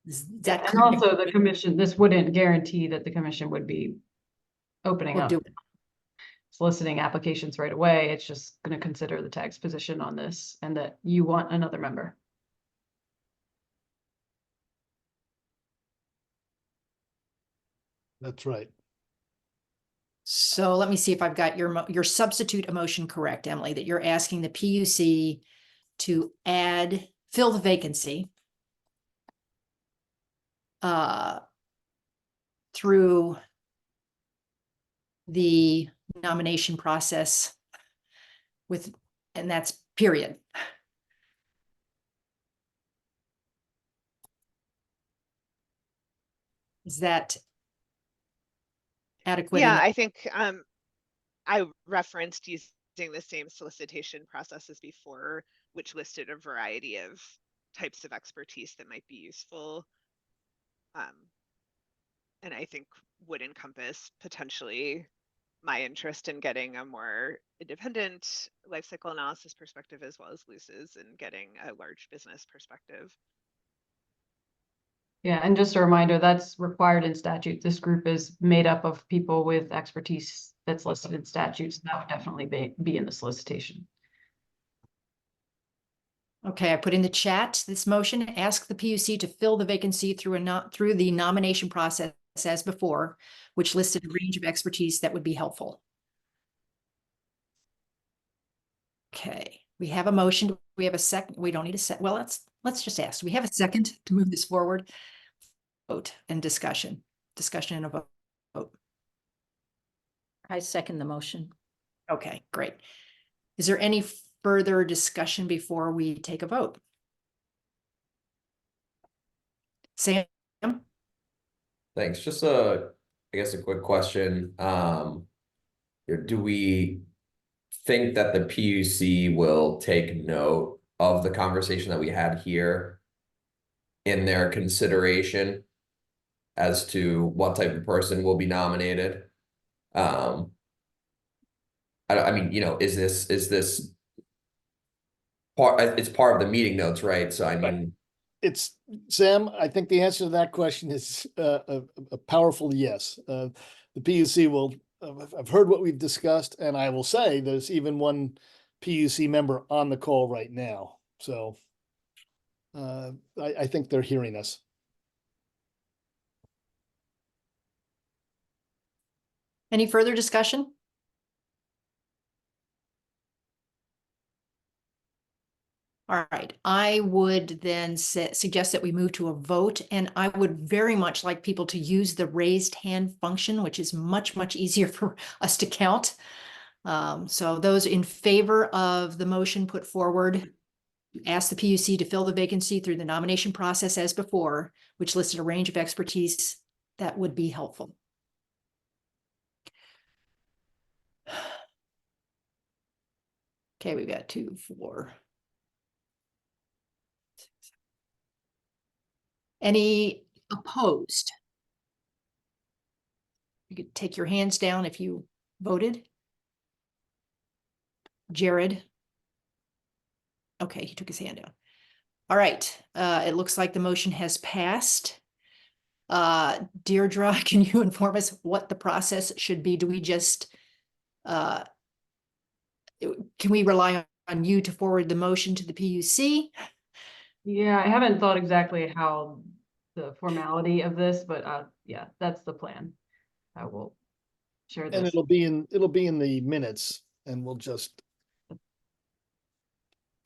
Is Yeah, that and clear? also the commission, this wouldn't guarantee that the commission would be opening Or up, do it? soliciting applications right away. It's just going to consider the tag's position on this and that you want another member. That's right. So let me see if I've got your substitute emotion correct, Emily, that you're asking the PUC to fill the vacancy through the nomination process and that's period. Is that adequate? Yeah, enough? I think I referenced using the same solicitation process as before, which listed a variety of types of expertise that might be useful. And I think would encompass potentially my interest in getting a more independent life cycle analysis perspective, as well as Luce's and getting a large business perspective. Yeah, and just a reminder, that's required in statute. This group is made up of people with expertise that's listed in statutes. That would definitely be in the solicitation. Okay, I put in the chat this motion, ask the PUC to fill the vacancy through the nomination process as before, which listed a range of expertise that would be helpful. Okay, we have a motion. We have a second. We don't need a set. Well, let's just ask. Do we have a second to move this forward? Vote and discussion and a vote. I second the motion. Okay, great. Is there any further discussion before we take a vote? Sam? Thanks. Just I guess a quick question. Do we think that the PUC will take note of the conversation that we had here in their consideration as to what type of person will be nominated? I mean, is this part? It's part of the meeting notes, right? So I mean, It's Sam, I think the answer to that question is a powerful yes. The PUC will, I've heard what we've discussed, and I will say there's even one PUC member on the call right now. So I think they're hearing us. Any further discussion? All right, I would then suggest that we move to a vote, and I would very much like people to use the raised hand function, which is much, much easier for us to count. So those in favor of the motion put forward, ask the PUC to fill the vacancy through the nomination process as before, which listed a range of expertise that would be helpful. Okay, we've got 2, 4. Any opposed? You could take your hands down if you voted. Jared? Okay, he took his hand down. All right, it looks like the motion has passed. Deirdre, can you inform us what the process should be? Do we just, can we rely on you to forward the motion to the PUC? Yeah, I haven't thought exactly how the formality of this, but yeah, that's the plan. I will share this. And it'll be in the minutes, and we'll just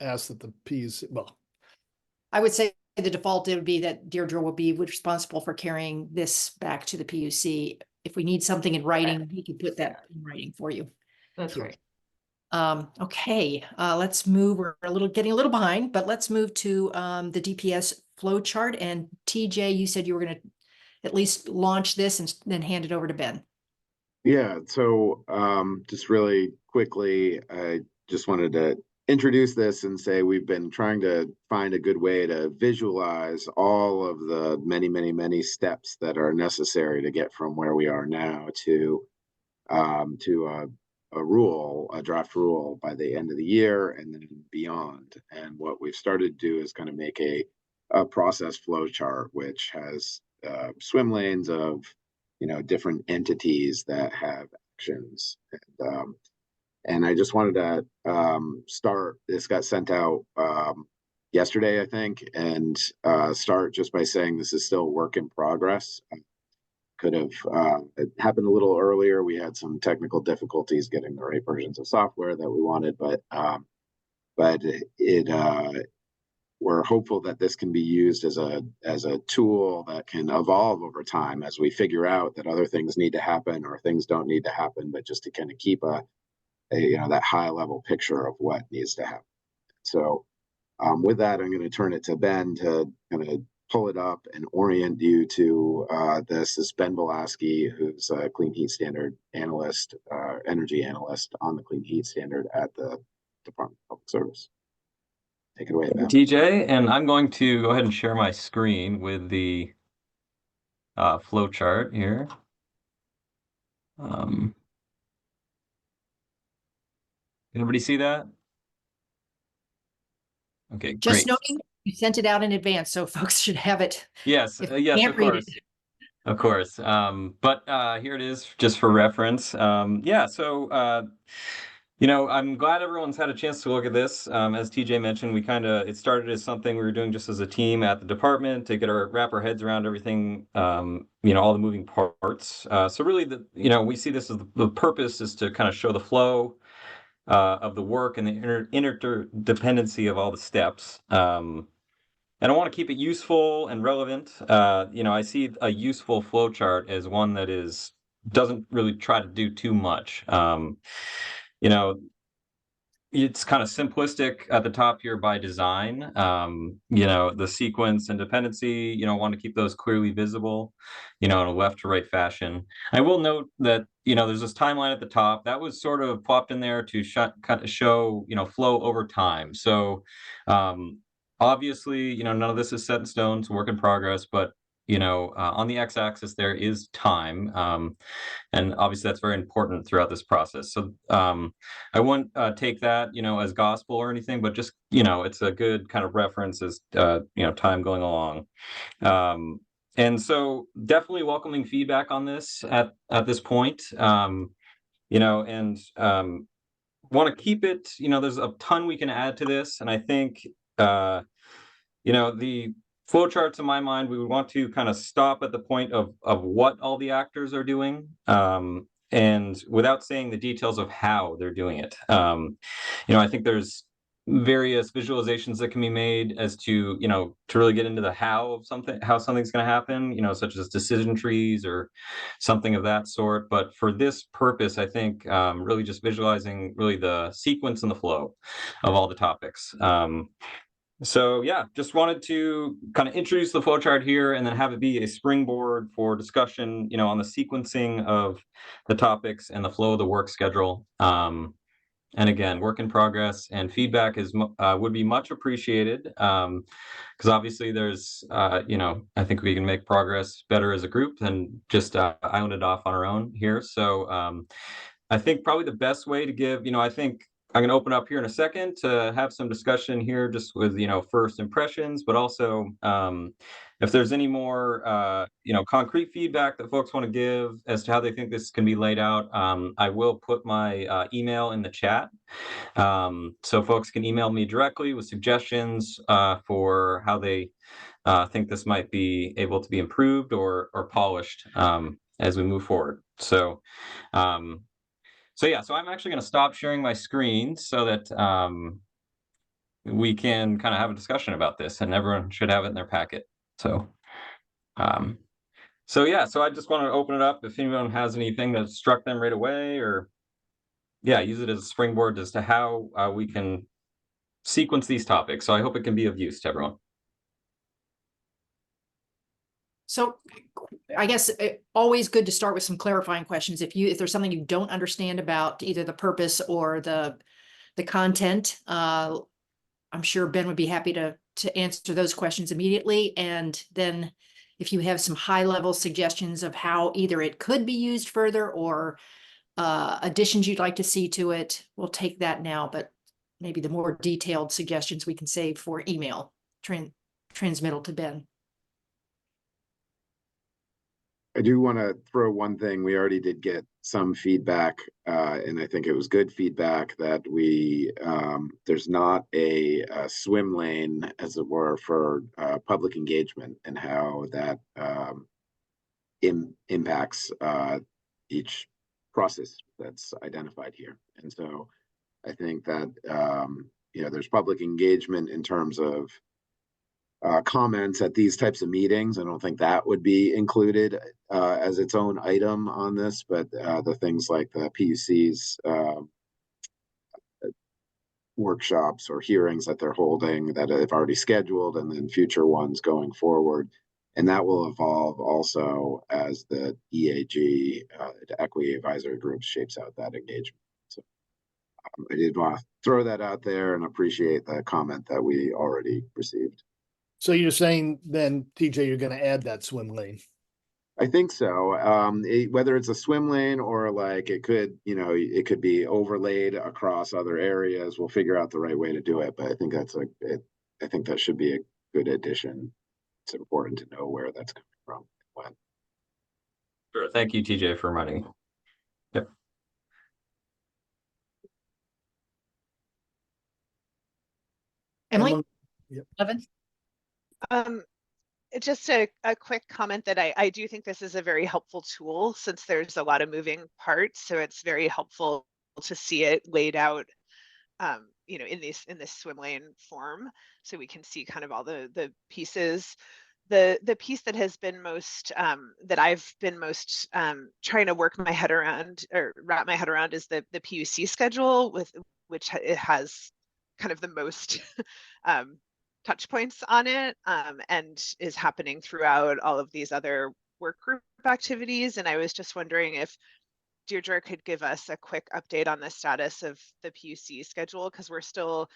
ask that the PUC, well, I would say the default, it would be that Deirdre will be responsible for carrying this back to the PUC. If we need something in writing, he can put that in writing for you. That's right. Okay, let's move. We're getting a little behind, but let's move to the DPS flow chart. And TJ, you said you were going to at least launch this and then hand it over to Ben. Yeah, so just really quickly, I just wanted to introduce this and say we've been trying to find a good way to visualize all of the many, many, many steps that are necessary to get from where we are now to a rule, a draft rule by the end of the year and then beyond. And what we've started to do is kind of make a process flow chart, which has swim lanes of different entities that have actions. And I just wanted to start. This got sent out yesterday, I think, and start just by saying this is still a work in progress. Could have it happened a little earlier. We had some technical difficulties getting the right versions of software that we wanted, but we're hopeful that this can be used as a tool that can evolve over time as we figure out that other things need to happen or things don't need to happen, but just to kind of keep a that high level picture of what needs to happen. So with that, I'm going to turn it to Ben to kind of pull it up and orient you to this. This is Ben Volaski, who's a Clean Heat Standard analyst, energy analyst on the Clean Heat Standard at the Department of Public Service. Take it away, Ben. TJ, and I'm going to go ahead and share my screen with the flow chart here. Anybody see that? Okay, Just great. noting, you sent it out in advance, so folks should have it. Yes, if they yes, can't of read course. it. Of course. But here it is, just for reference. Yeah, so I'm glad everyone's had a chance to look at this. As TJ mentioned, it started as something we were doing just as a team at the department to wrap our heads around everything, all the moving parts. So really, we see this as the purpose is to kind of show the flow of the work and the interdependency of all the steps. And I want to keep it useful and relevant. I see a useful flow chart as one that doesn't really try to do too much. It's kind of simplistic at the top here by design. The sequence and dependency, want to keep those clearly visible, in a left to right fashion. I will note that, there's this timeline at the top that was sort of plopped in there to kind of show, flow over time. So, obviously, none of this is set in stone. It's a work in progress, but on the x-axis there is time, and obviously that's very important throughout this process. So I wouldn't take that as gospel or anything, but just it's a good kind of reference as time going along. And so definitely welcoming feedback on this at this point, and want to keep it, there's a ton we can add to this, and I think the flowcharts, in my mind, we would want to kind of stop at the point of what all the actors are doing, and without saying the details of how they're doing it. I think there's various visualizations that can be made as to to really get into the how something's going to happen, such as decision trees or something of that sort. But for this purpose, I think really just visualizing really the sequence and the flow of all the topics. So yeah, just wanted to kind of introduce the flowchart here and then have it be a springboard for discussion, on the sequencing of the topics and the flow of the work schedule. And again, work in progress, and feedback would be much appreciated, because obviously there's, I think we can make progress better as a group than just islanded off on our own here. So I think probably the best way to give, I think I'm going to open up here in a second to have some discussion here just with, first impressions, but also if there's any more, concrete feedback that folks want to give as to how they think this can be laid out, I will put my email in the chat. So folks can email me directly with suggestions for how they think this might be able to be improved or polished as we move forward. So yeah, so I'm actually going to stop sharing my screen so that we can kind of have a discussion about this, and everyone should have it in their packet. So, yeah, so I just want to open it up if anyone has anything that struck them right away, or yeah, use it as a springboard as to how we can sequence these topics. So I hope it can be of use to everyone. So I guess always good to start with some clarifying questions. If there's something you don't understand about either the purpose or the content, I'm sure Ben would be happy to answer those questions immediately. And then if you have some high level suggestions of how either it could be used further or additions you'd like to see to it, we'll take that now. But maybe the more detailed suggestions we can save for email transmittal to Ben. I do want to throw one thing. We already did get some feedback, and I think it was good feedback that there's not a swim lane, as it were, for public engagement and how that impacts each process that's identified here. And so I think that there's public engagement in terms of comments at these types of meetings. I don't think that would be included as its own item on this, but the things like the PUC's workshops or hearings that they're holding that they've already scheduled, and then future ones going forward. And that will evolve also as the EAG, the Equity Advisory Group, shapes out that engagement. So I did want to throw that out there and appreciate the comment that we already received. So you're saying then, TJ, you're going to add that swim lane? I think so. Whether it's a swim lane or like it could be overlaid across other areas, we'll figure out the right way to do it. But I think I think that should be a good addition. It's important to know where that's coming from. When. Sure. Thank you, TJ, for reminding me. Yep. Emily? Yep. Evan? Just a quick comment that I do think this is a very helpful tool since there's a lot of moving parts. So it's very helpful to see it laid out, in this swim lane form, so we can see kind of all the pieces. The piece that has been most that I've been most trying to work my head around or wrap my head around is the PUC schedule, which it has kind of the most touch points on it, and is happening throughout all of these other work group activities. And I was just wondering if Deirdre could give us a quick update on the status of the PUC schedule, because we're still,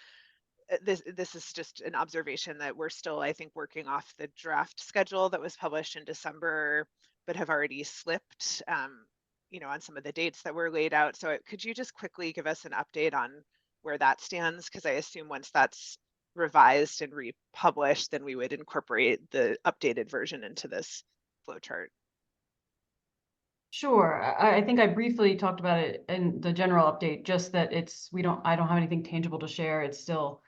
this is just an observation that we're still, I think, working off the draft schedule that was published in December, but have already slipped, on some of the dates that were laid out. So could you just quickly give us an update on where that stands? Because I assume once that's revised and republished, then we would incorporate the updated version into this flowchart. Sure. I think I briefly talked about it in the general update, just that I don't have anything tangible to share. It's still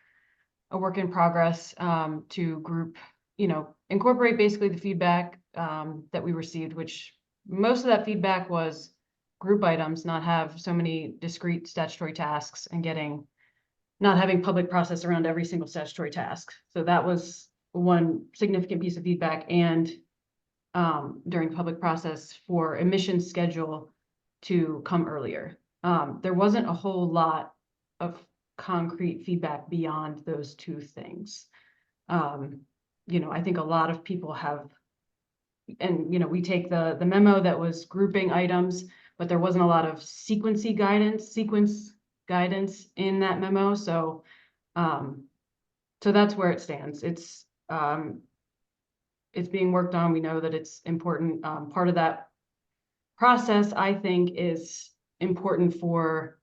a work in progress to group, incorporate basically the feedback that we received, which most of that feedback was group items, not have so many discrete statutory tasks and not having public process around every single statutory task. So that was one significant piece of feedback. And during public process for emissions schedule to come earlier. There wasn't a whole lot of concrete feedback beyond those two things. I think a lot of people have, and we take the memo that was grouping items, but there wasn't a lot of sequence guidance in that memo. So that's where it stands. It's being worked on. We know that it's important. Part of that process, I think, is important for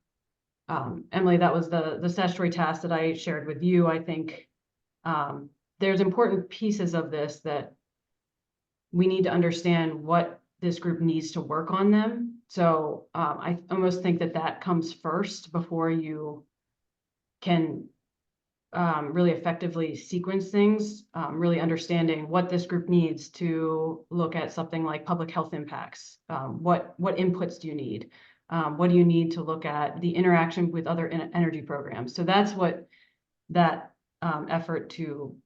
Emily. That was the statutory task that I shared with you. I think there's important pieces of this that we need to understand what this group needs to work on them. So I almost think that comes first before you can really effectively sequence things, really understanding what this group needs to look at something like public health impacts. What inputs do you need? What do you need to look at the interaction with other energy programs? So that's what that effort to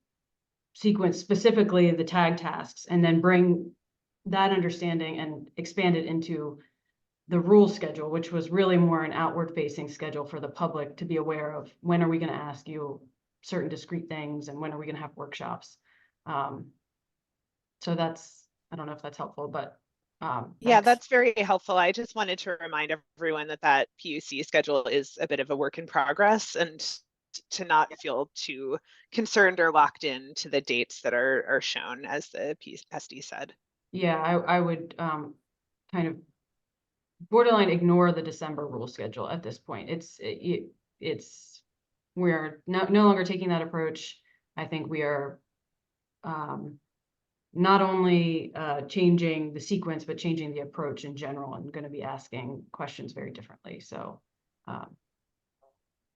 sequence specifically the tag tasks and then bring that understanding and expand it into the rule schedule, which was really more an outward facing schedule for the public to be aware of. When are we going to ask you certain discrete things and when are we going to have workshops? So that's I don't know if that's helpful, but Yeah, thanks. that's very helpful. I just wanted to remind everyone that that PUC schedule is a bit of a work in progress, and to not feel too concerned or locked in to the dates that are shown, as the PSD said. Yeah, I would kind of borderline ignore the December rule schedule at this point. We're no longer taking that approach. I think we are not only changing the sequence, but changing the approach in general, and going to be asking questions very differently. So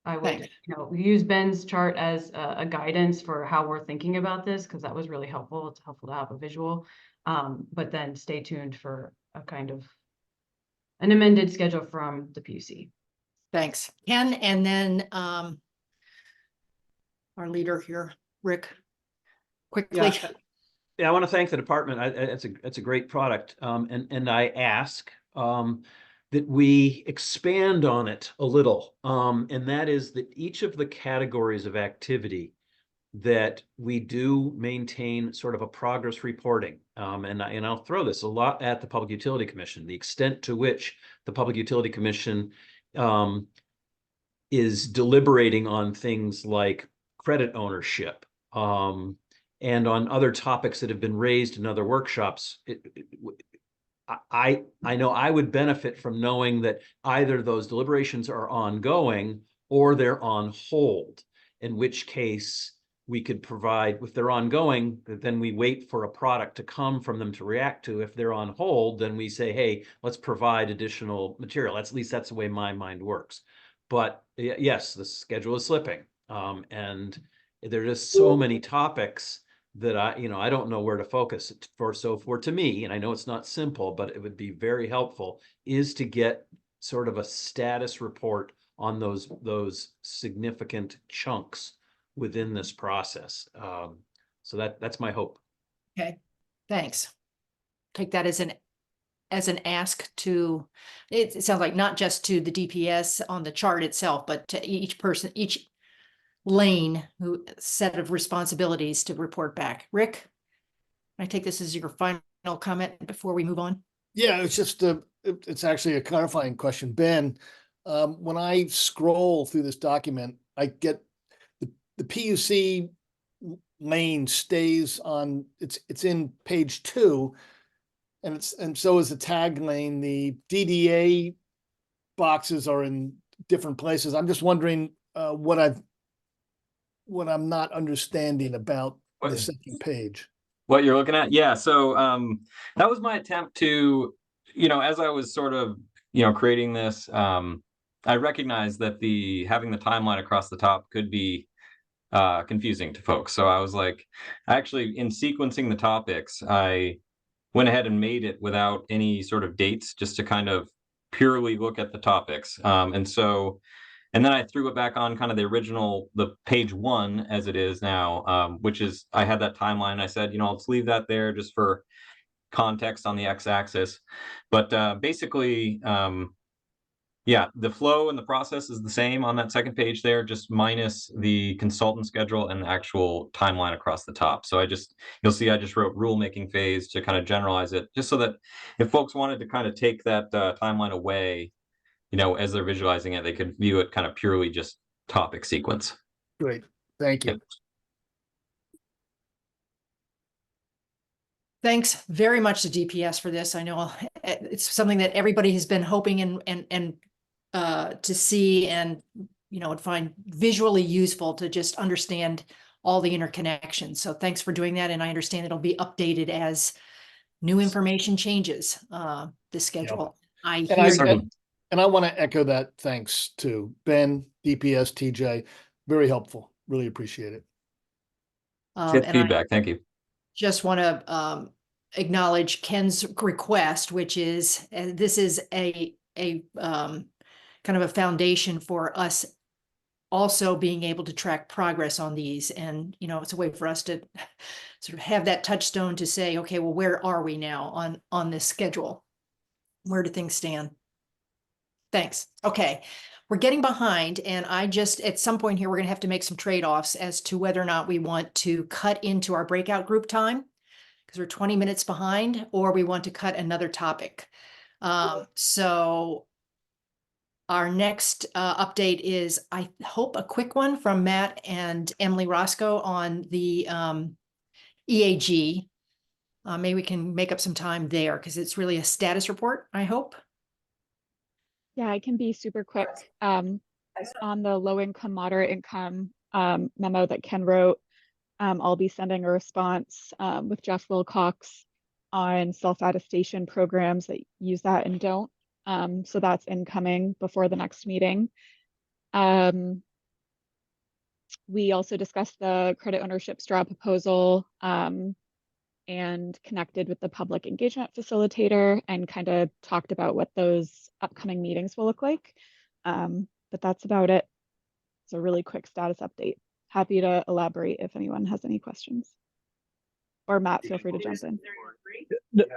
I would, use Ben's chart as a guidance for how we're thinking about this, because that was really helpful. It's helpful to have a visual, but then stay tuned for a kind of an amended schedule from the PUC. Thanks, Ken, and then our leader here, Rick, quickly. Yeah, I want to thank the department. It's a great product. And I ask that we expand on it a little. And that is that each of the categories of activity that we do maintain sort of a progress reporting. And I'll throw this a lot at the Public Utility Commission, the extent to which the Public Utility Commission is deliberating on things like credit ownership, and on other topics that have been raised in other workshops. I know I would benefit from knowing that either those deliberations are ongoing or they're on hold, in which case we could provide, if they're ongoing, then we wait for a product to come from them to react to. If they're on hold, then we say, hey, let's provide additional material. At least that's the way my mind works. But yes, the schedule is slipping. And there are just so many topics that I don't know where to focus for. So to me, and I know it's not simple, but it would be very helpful, is to get sort of a status report on those significant chunks within this process. So that's my hope. Okay, thanks. Take that as an ask to, it sounds like not just to the DPS on the chart itself, but to each person, each lane, set of responsibilities to report back. Rick, I take this as your final comment before we move on. Yeah, it's just it's actually a clarifying question. Ben, when I scroll through this document, I get the PUC lane stays on, it's in page 2, and so is the tag lane. The DDA boxes are in different places. I'm just wondering what I'm not understanding about the second page. What you're looking at? Yeah. So that was my attempt to, as I was sort of, creating this, I recognized that having the timeline across the top could be confusing to folks. So I was like, actually, in sequencing the topics, I went ahead and made it without any sort of dates, just to kind of purely look at the topics. And then I threw it back on kind of the page 1 as it is now, which is, I had that timeline. I said, let's leave that there just for context on the x-axis. But basically, yeah, the flow and the process is the same on that second page there, just minus the consultant schedule and the actual timeline across the top. So you'll see I just wrote rulemaking phase to kind of generalize it, just so that if folks wanted to kind of take that timeline away, as they're visualizing it, they could view it kind of purely just topic sequence. Great, thank you. Yep. Thanks very much to DPS for this. I know it's something that everybody has been hoping and to see, and would find visually useful to just understand all the interconnections. So thanks for doing that, and I understand it'll be updated as new information changes. The schedule. Yeah. And I want to echo that thanks to Ben, DPS, TJ. Very helpful. Really appreciate it. Good feedback. Thank you. Just want to acknowledge Ken's request, which is this is a kind of a foundation for us also being able to track progress on these. And, it's a way for us to sort of have that touchstone to say, okay, well, where are we now on this schedule? Where do things stand? Thanks. Okay. We're getting behind, and at some point here, we're going to have to make some trade-offs as to whether or not we want to cut into our breakout group time, because we're 20 minutes behind, or we want to cut another topic. So our next update is, I hope, a quick one from Matt and Emily Roscoe on the EAG. Maybe we can make up some time there because it's really a status report, I hope. Yeah, I can be super quick. On the low income, moderate income memo that Ken wrote, I'll be sending a response with Jeff Wilcox on self-attestation programs that use that and don't. So that's incoming before the next meeting. We also discussed the credit ownership straw proposal and connected with the public engagement facilitator and kind of talked about what those upcoming meetings will look like. But that's about it. It's a really quick status update. Happy to elaborate if anyone has any questions. Or Matt, feel free to jump in.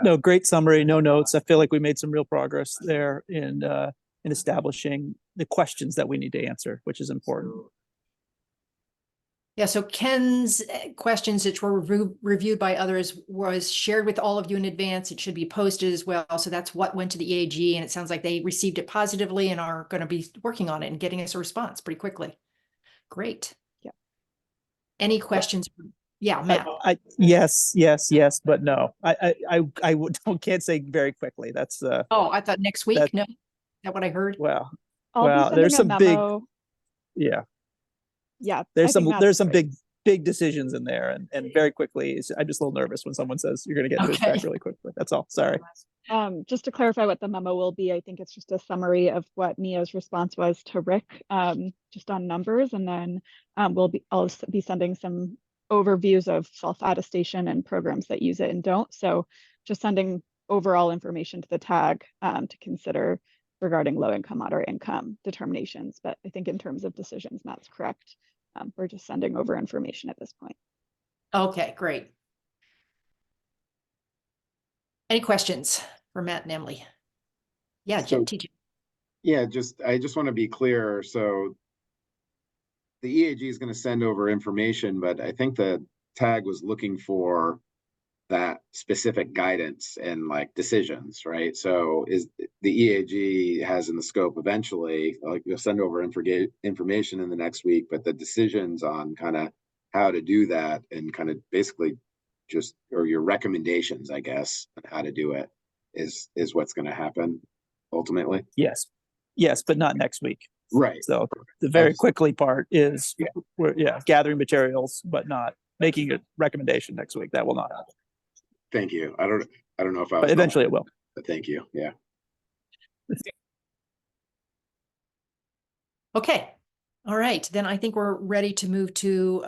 No, great summary, no notes. I feel like we made some real progress there in establishing the questions that we need to answer, which is important. Yeah, so Ken's questions, which were reviewed by others, was shared with all of you in advance. It should be posted as well. So that's what went to the EAG, and it sounds like they received it positively and are going to be working on it and getting us a response pretty quickly. Great. Yeah. Any questions? Yeah, Matt. Yes, but no. I can't say very quickly. That's Oh, I thought next week. that- No, is that what I heard? well, I'll be there's some sending a big, memo. yeah. Yeah, There's I think some that's big decisions in there, and very quickly. I'm just a little nervous when someone says you're going to get this back really quickly. That's all. Sorry. Just to clarify what the memo will be, I think it's just a summary of what Mia's response was to Rick, just on numbers, and then I'll be sending some overviews of self-attestation and programs that use it and don't. So just sending overall information to the tag to consider regarding low income, moderate income determinations. But I think in terms of decisions, Matt's correct. We're just sending over information at this point. Okay, great. Any questions for Matt and Emily? Yeah, So- TJ. Yeah, I just want to be clear. So the EAG is going to send over information, but I think the tag was looking for that specific guidance and like decisions, right? So is the EAG has in the scope eventually, like you'll send over information in the next week, but the decisions on kind of how to do that and kind of basically just, or your recommendations, I guess, on how to do it is what's going to happen ultimately. Yes, but not next week. Right. So the very quickly part is we're gathering materials, but not making a recommendation next week. That will not happen. Thank you. I don't know if I was. But eventually it will. But thank you. Yeah. Okay. All right. Then I think we're ready to move to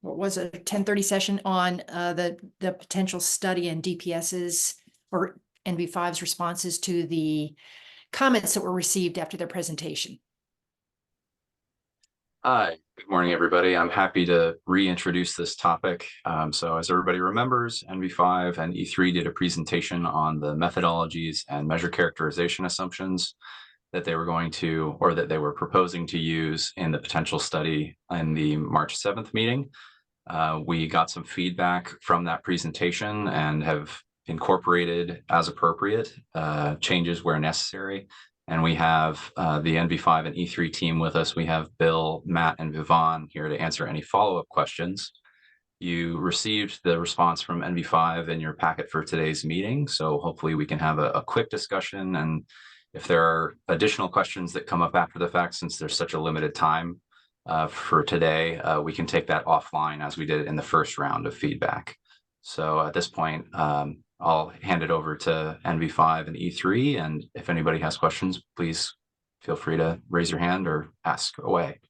what was a 10:30 session on the potential study and DPS's or NV5's responses to the comments that were received after their presentation. Hi, good morning, everybody. I'm happy to reintroduce this topic. So as everybody remembers, NV5 and E3 did a presentation on the methodologies and measure characterization assumptions that they were going to, or that they were proposing to use in the potential study in the March 7th meeting. We got some feedback from that presentation and have incorporated as appropriate changes where necessary. And we have the NV5 and E3 team with us. We have Bill, Matt, and Vivon here to answer any follow-up questions. You received the response from NV5 in your packet for today's meeting. So hopefully we can have a quick discussion. And if there are additional questions that come up after the fact, since there's such a limited time for today, we can take that offline as we did in the first round of feedback. So at this point, I'll hand it over to NV5 and E3. And if anybody has questions, please feel free to raise your hand or ask away.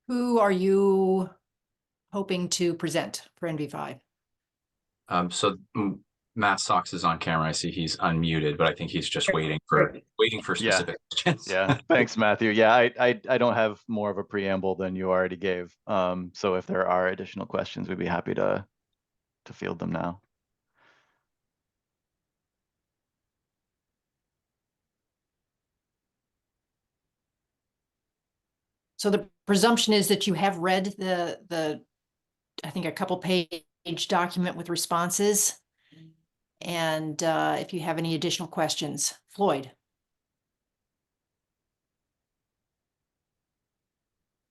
Who are you hoping to present for NV5? So Matt Sox is on camera. I see he's unmuted, but I think he's just waiting for specific questions. Yeah, thanks, Matthew. Yeah, I don't have more of a preamble than you already gave. So if there are additional questions, we'd be happy to field them now. So the presumption is that you have read the I think a couple page document with responses. And if you have any additional questions, Floyd.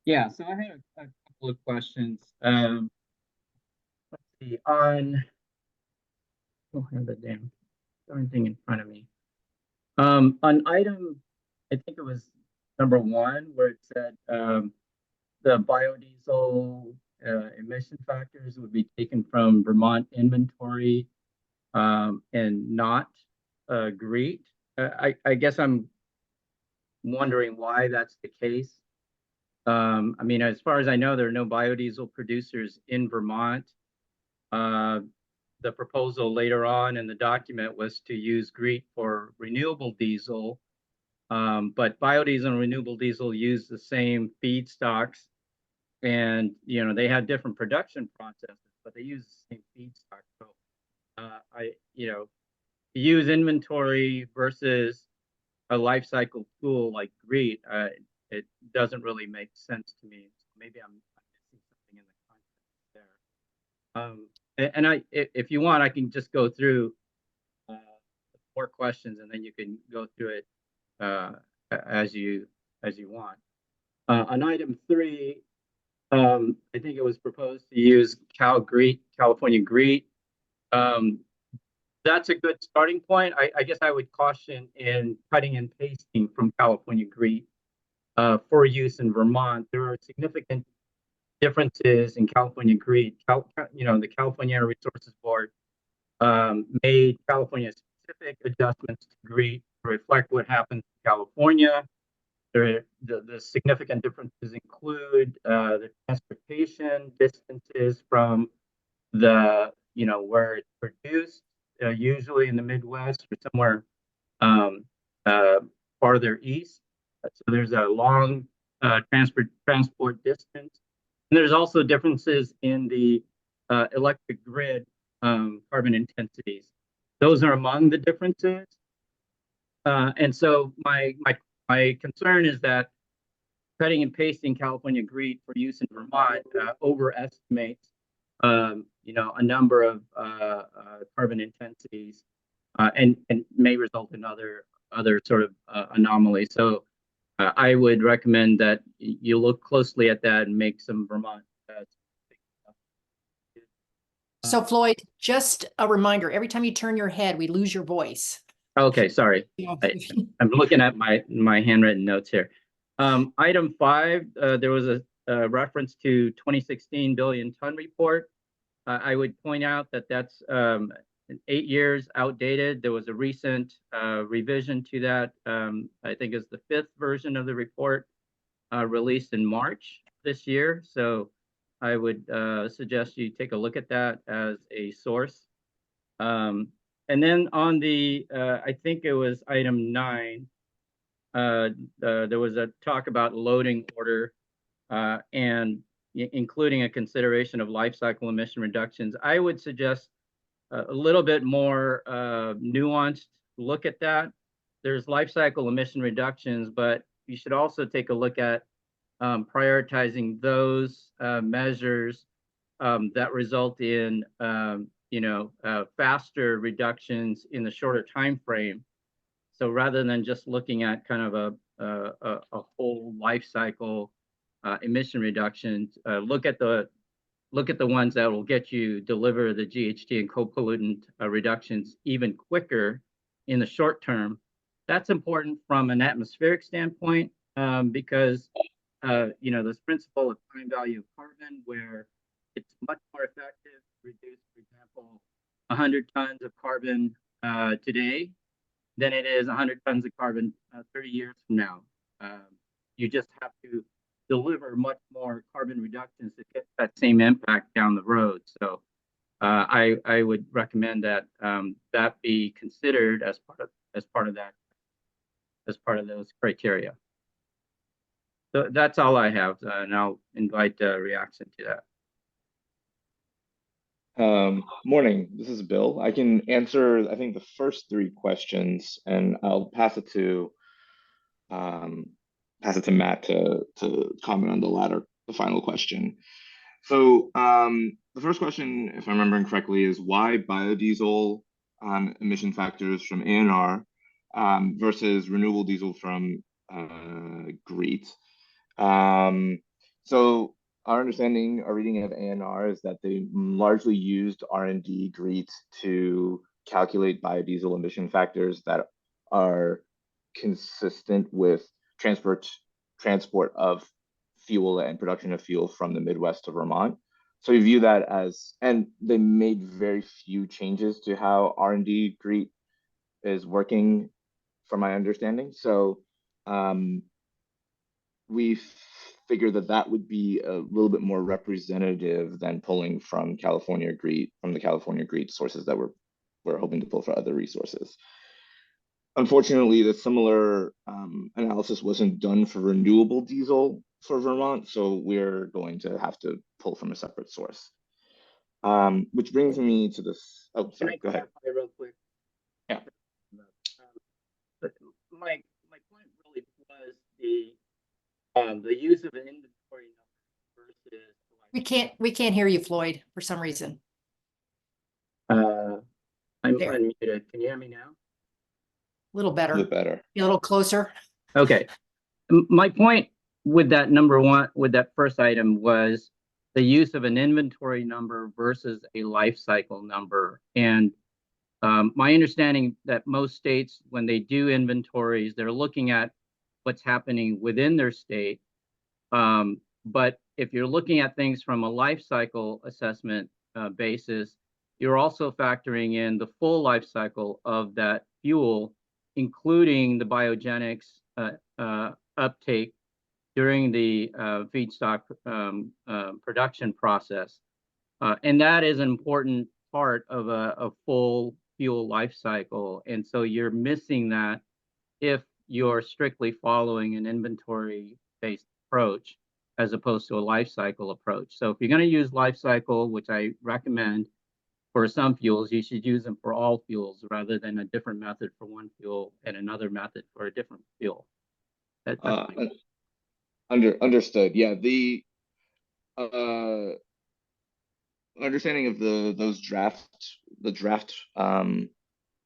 Yeah, so I had a couple of questions. Let's see, on, I don't have the darn thing in front of me. On item, I think it was number 1, where it said the biodiesel emission factors would be taken from Vermont inventory and not GREET. I guess I'm wondering why that's the case. I mean, as far as I know, there are no biodiesel producers in Vermont. The proposal later on in the document was to use GREET for renewable diesel, but biodiesel and renewable diesel use the same feedstocks, and they have different production processes, but they use the same feedstock. So to use inventory versus a life cycle tool like GREET, it doesn't really make sense to me. So maybe I'm missing something in the context there. And if you want, I can just go through more questions, and then you can go through it as you want. On item 3, I think it was proposed to use California GREET. That's a good starting point. I guess I would caution in cutting and pasting from California GREET for use in Vermont. There are significant differences in California GREET. The California Air Resources Board made California-specific adjustments to GREET to reflect what happens in California. The significant differences include the transportation distances from the where it's produced, usually in the Midwest or somewhere farther east. So there's a long transport distance. And there's also differences in the electric grid carbon intensities. Those are among the differences. And so my concern is that cutting and pasting California GREET for use in Vermont overestimates a number of carbon intensities and may result in other sort of anomalies. So I would recommend that you look closely at that and make some Vermont. So Floyd, just a reminder, every time you turn your head, we lose your voice. Okay, sorry. I'm looking at my handwritten notes here. Item 5, there was a reference to 2016 billion ton report. I would point out that that's 8 years outdated. There was a recent revision to that. I think it's the 5th version of the report released in March this year. So I would suggest you take a look at that as a source. And then on the, I think it was item 9, there was a talk about loading order and including a consideration of life cycle emission reductions. I would suggest a little bit more nuanced look at that. There's life cycle emission reductions, but you should also take a look at prioritizing those measures that result in faster reductions in the shorter time frame. So rather than just looking at kind of a whole life cycle emission reductions, look at the ones that will get you deliver the GHG and co-pollutant reductions even quicker in the short term. That's important from an atmospheric standpoint because this principle of time value of carbon, where it's much more effective to reduce, for example, 100 tons of carbon today than it is 100 tons of carbon 30 years from now. You just have to deliver much more carbon reductions to get that same impact down the road. So I would recommend that that be considered as part of those criteria. So that's all I have, and I'll invite reaction to that. Morning, this is Bill. I can answer, I think, the first 3 questions, and I'll pass it to pass it to Matt to comment on the final question. So the first question, if I'm remembering correctly, is why biodiesel emission factors from ANR versus renewable diesel from GREET. So our understanding, our reading of ANR is that they largely used R&D GREET to calculate biodiesel emission factors that are consistent with transport of fuel and production of fuel from the Midwest to Vermont. So we view that as, and they made very few changes to how R&D GREET is working, from my understanding. So we figure that that would be a little bit more representative than pulling from California GREET, from the California GREET sources that we're hoping to pull for other resources. Unfortunately, the similar analysis wasn't done for renewable diesel for Vermont, so we're going to have to pull from a separate source. Which brings me to this. Oh, sorry, go ahead. Real quick? Yeah. But my point really was the use of an inventory number versus. We can't hear you, Floyd, for some reason. I'm There. unmuted. Can you hear me now? A little better. A little better. Be a little closer. Okay. My point with that with that first item was the use of an inventory number versus a life cycle number. And my understanding that most states, when they do inventories, they're looking at what's happening within their state. But if you're looking at things from a life cycle assessment basis, you're also factoring in the full life cycle of that fuel, including the biogenics uptake during the feedstock production process. And that is an important part of a full fuel life cycle. And so you're missing that if you're strictly following an inventory-based approach as opposed to a life cycle approach. So if you're going to use life cycle, which I recommend for some fuels, you should use them for all fuels rather than a different method for one fuel and another method for a different fuel. Understood. Yeah, the understanding of the draft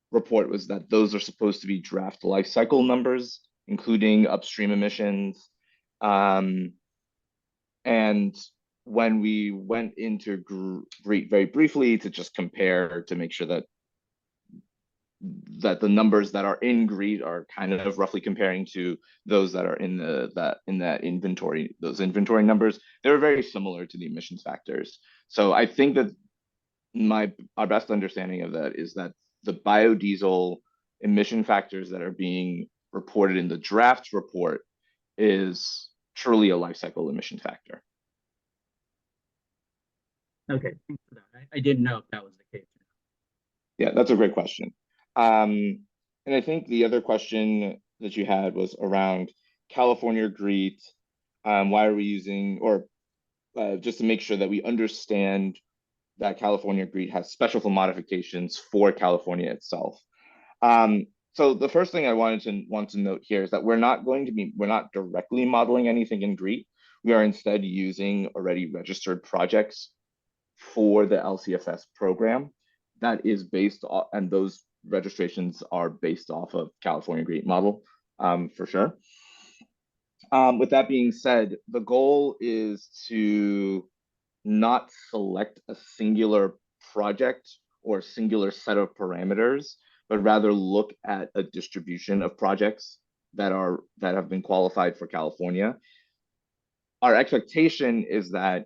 report was that those are supposed to be draft life cycle numbers, including upstream emissions. And when we went into GREET very briefly to just compare to make sure that the numbers that are in GREET are kind of roughly comparing to those that are in that inventory, those inventory numbers, they're very similar to the emissions factors. So I think that our best understanding of that is that the biodiesel emission factors that are being reported in the draft report is truly a life cycle emission factor. Okay, thanks for that. I didn't know if that was the case. Yeah, that's a great question. And I think the other question that you had was around California GREET. Why are we using, or just to make sure that we understand that California GREET has special modifications for California itself. So the first thing I want to note here is that we're not directly modeling anything in GREET. We are instead using already registered projects for the LCFS program that is based on, and those registrations are based off of California GREET model, for sure. With that being said, the goal is to not select a singular project or a singular set of parameters, but rather look at a distribution of projects that have been qualified for California. Our expectation is that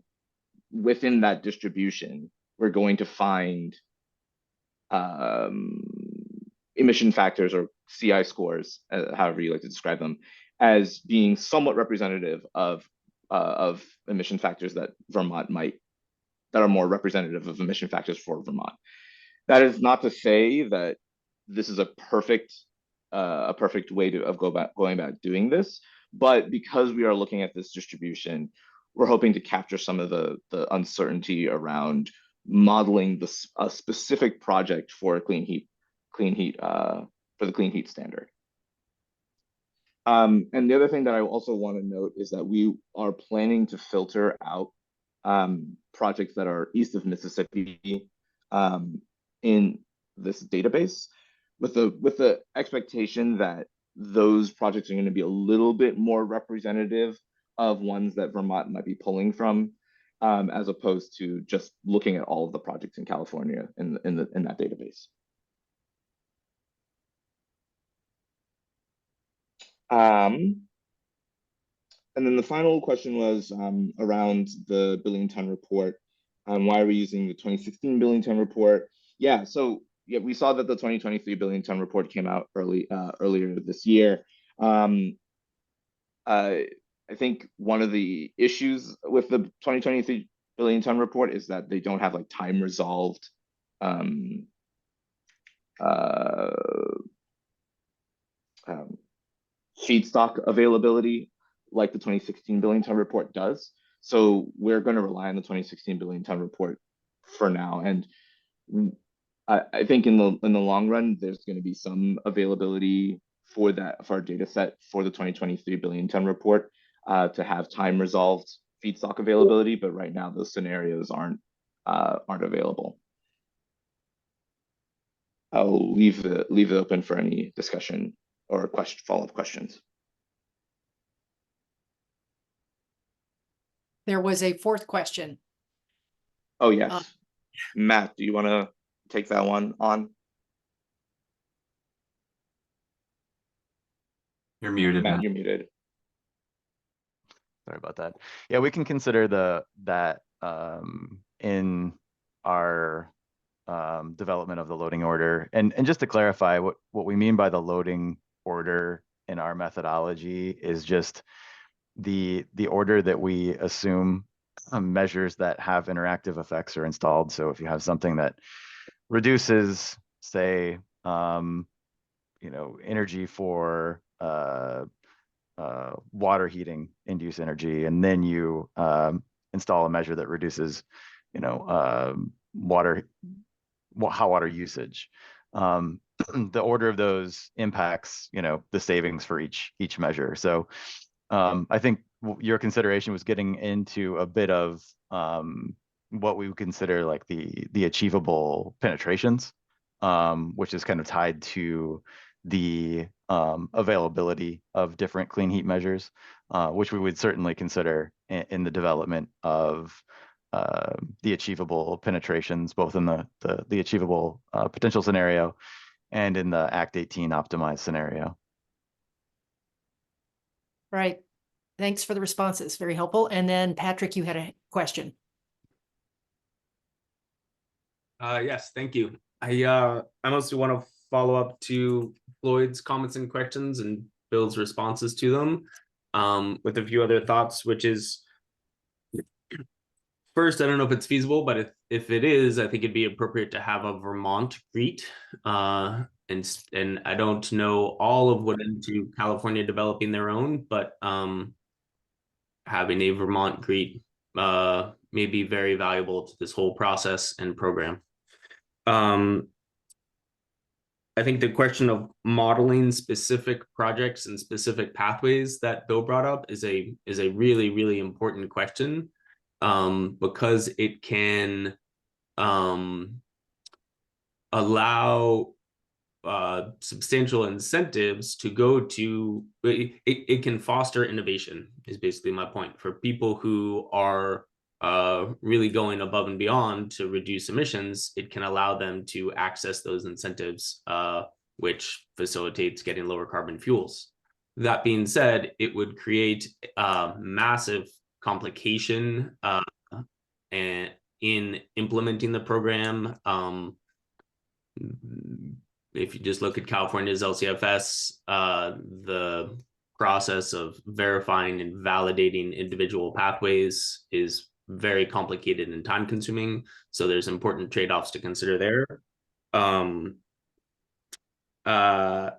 within that distribution, we're going to find emission factors or CI scores, however you like to describe them, as being somewhat representative of emission factors that are more representative of emission factors for Vermont. That is not to say that this is a perfect way of going about doing this, but because we are looking at this distribution, we're hoping to capture some of the uncertainty around modeling a specific project for a clean heat for the clean heat standard. And the other thing that I also want to note is that we are planning to filter out projects that are east of Mississippi in this database with the expectation that those projects are going to be a little bit more representative of ones that Vermont might be pulling from, as opposed to just looking at all of the projects in California in that database. And then the final question was around the Billington report. Why are we using the 2016 Billington report? Yeah, so yeah, we saw that the 2023 Billington report came out earlier this year. I think one of the issues with the 2023 Billington report is that they don't have like time resolved feedstock availability like the 2016 Billington report does. So we're going to rely on the 2016 Billington report for now. And I think in the long run, there's going to be some availability for our data set for the 2023 Billington report to have time resolved feedstock availability. But right now, those scenarios aren't available. I'll leave it open for any discussion or follow-up questions. There was a fourth question. Oh, yes. Matt, do you want to take that one on? You're muted, Matt, Matt. you're muted. Sorry about that. Yeah, we can consider that in our development of the loading order. And just to clarify, what we mean by the loading order in our methodology is just the order that we assume measures that have interactive effects are installed. So if you have something that reduces, say, energy for water heating, induced energy, and then you install a measure that reduces, hot water usage. The order of those impacts, the savings for each measure. So I think your consideration was getting into a bit of what we would consider like the achievable penetrations, which is kind of tied to the availability of different clean heat measures, which we would certainly consider in the development of the achievable penetrations, both in the achievable potential scenario and in the Act 18 optimized scenario. Right. Thanks for the responses. Very helpful. And then Patrick, you had a question. Yes, thank you. I mostly want to follow up to Floyd's comments and questions and Bill's responses to them, with a few other thoughts, which is, first, I don't know if it's feasible, but if it is, I think it'd be appropriate to have a Vermont GREET. And I don't know all of what into California developing their own, but having a Vermont GREET may be very valuable to this whole process and program. I think the question of modeling specific projects and specific pathways that Bill brought up is a really, really important question, because it can allow substantial incentives to go to it can foster innovation, is basically my point, for people who are really going above and beyond to reduce emissions. It can allow them to access those incentives, which facilitates getting lower carbon fuels. That being said, it would create massive complication and in implementing the program. If you just look at California's LCFS, the process of verifying and validating individual pathways is very complicated and time consuming. So there's important trade-offs to consider there. And I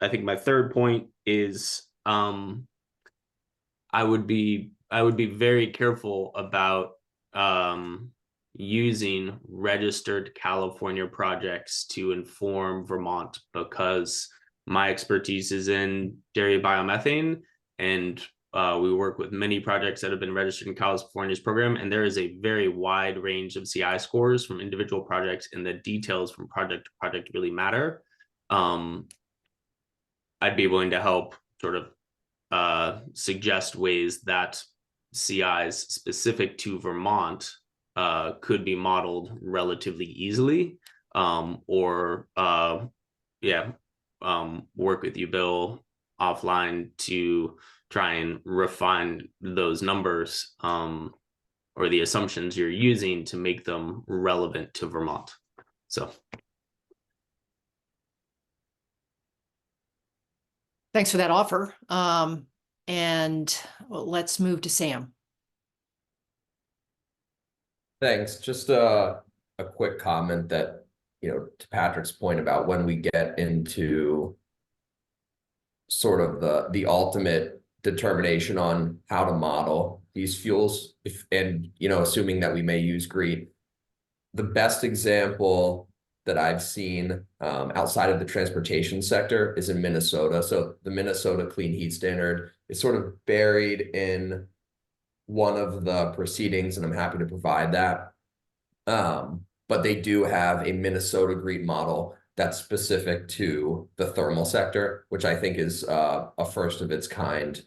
think my third point is I would be very careful about using registered California projects to inform Vermont, because My expertise is in dairy biomethane, and we work with many projects that have been registered in California's program, and there is a very wide range of CI scores from individual projects, and the details from project to project really matter. I'd be willing to help sort of suggest ways that CIs specific to Vermont could be modeled relatively easily, or work with you, Bill, offline to try and refine those numbers or the assumptions you're using to make them relevant to Vermont. So. Thanks for that offer. And let's move to Sam. Thanks. Just a quick comment that, to Patrick's point about when we get into sort of the ultimate determination on how to model these fuels, assuming that we may use GREET, the best example that I've seen outside of the transportation sector is in Minnesota. So the Minnesota Clean Heat Standard is sort of buried in one of the proceedings, and I'm happy to provide that. But they do have a Minnesota GREET model that's specific to the thermal sector, which I think is a first of its kind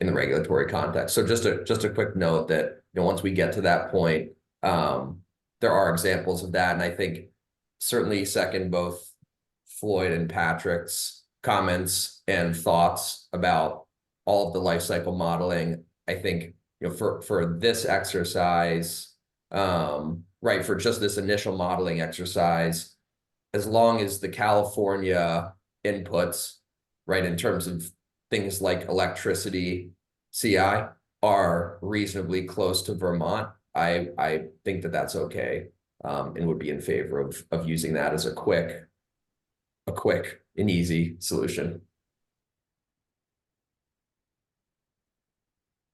in the regulatory context. So just a quick note that once we get to that point, there are examples of that, and I think certainly second both Floyd and Patrick's comments and thoughts about all of the life cycle modeling. I think for this exercise, right, for just this initial modeling exercise, as long as the California inputs, right, in terms of things like electricity, CI, are reasonably close to Vermont, I think that that's okay, and would be in favor of using that as a quick and easy solution.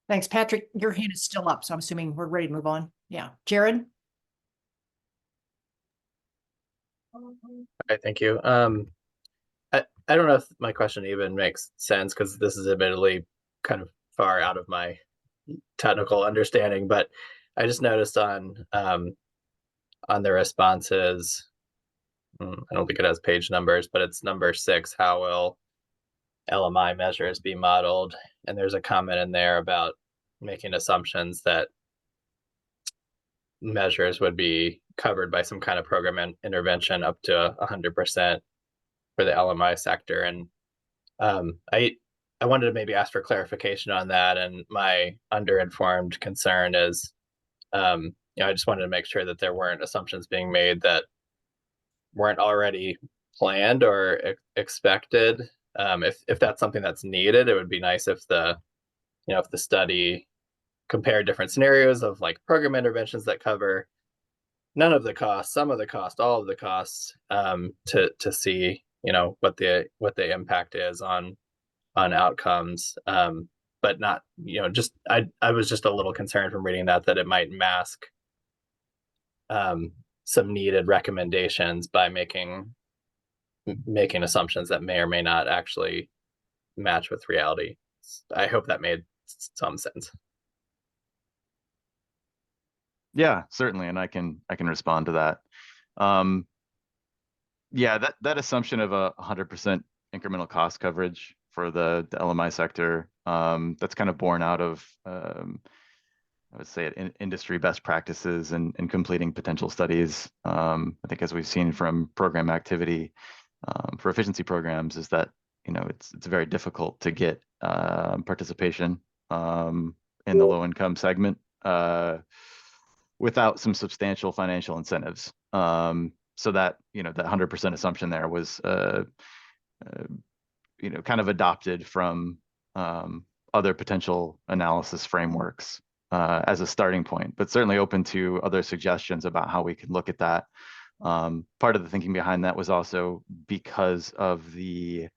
Thanks, Patrick. Your hand is still up, so I'm assuming we're ready to move on. Yeah, Jared. Okay, thank you. I don't know if my question even makes sense because this is admittedly kind of far out of my technical understanding, but I just noticed on the responses, I don't think it has page numbers, but it's number 6, how will LMI measures be modeled? And there's a comment in there about making assumptions that measures would be covered by some kind of program intervention up to 100% for the LMI sector. And I wanted to maybe ask for clarification on that. And my underinformed concern is, I just wanted to make sure that there weren't assumptions being made that weren't already planned or expected. If that's something that's needed, it would be nice if the study compared different scenarios of like program interventions that cover none of the costs, some of the cost, all of the costs, to see what the impact is on outcomes, but not just I was just a little concerned from reading that it might mask some needed recommendations by making assumptions that may or may not actually match with reality. I hope that made some sense. Yeah, certainly, and I can respond to that. Yeah, that assumption of 100% incremental cost coverage for the LMI sector, that's kind of born out of I would say industry best practices and completing potential studies. I think as we've seen from program activity for efficiency programs is that it's very difficult to get participation in the low income segment without some substantial financial incentives. So that that 100% assumption there was kind of adopted from other potential analysis frameworks as a starting point, but certainly open to other suggestions about how we could look at that. Part of the thinking behind that was also because of the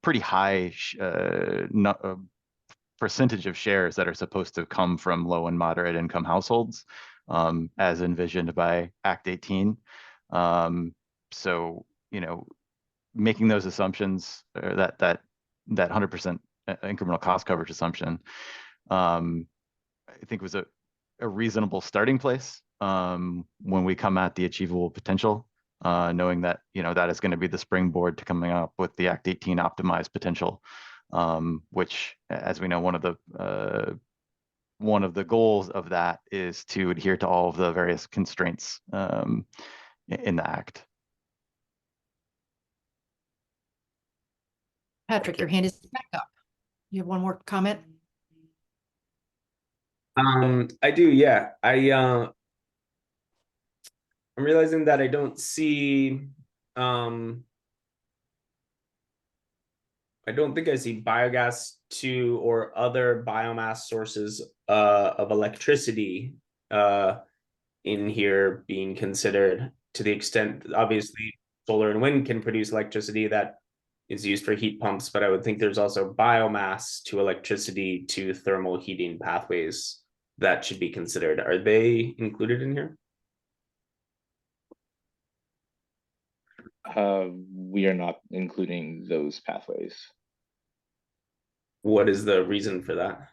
pretty high percentage of shares that are supposed to come from low and moderate income households, as envisioned by Act 18. So, making those assumptions or that 100% incremental cost coverage assumption, I think was a reasonable starting place when we come at the achievable potential, knowing that, you know, that is going to be the springboard to coming up with the Act 18 optimized potential, which, as we know, one of the goals of that is to adhere to all of the various constraints in the Act. Patrick, your hand is back up. You have one more comment? I do, yeah. I'm realizing that I don't see I don't think I see biogas to or other biomass sources of electricity in here being considered, to the extent, obviously, solar and wind can produce electricity that is used for heat pumps, but I would think there's also biomass to electricity to thermal heating pathways that should be considered. Are they included in here? We are not including those pathways. What is the reason for that?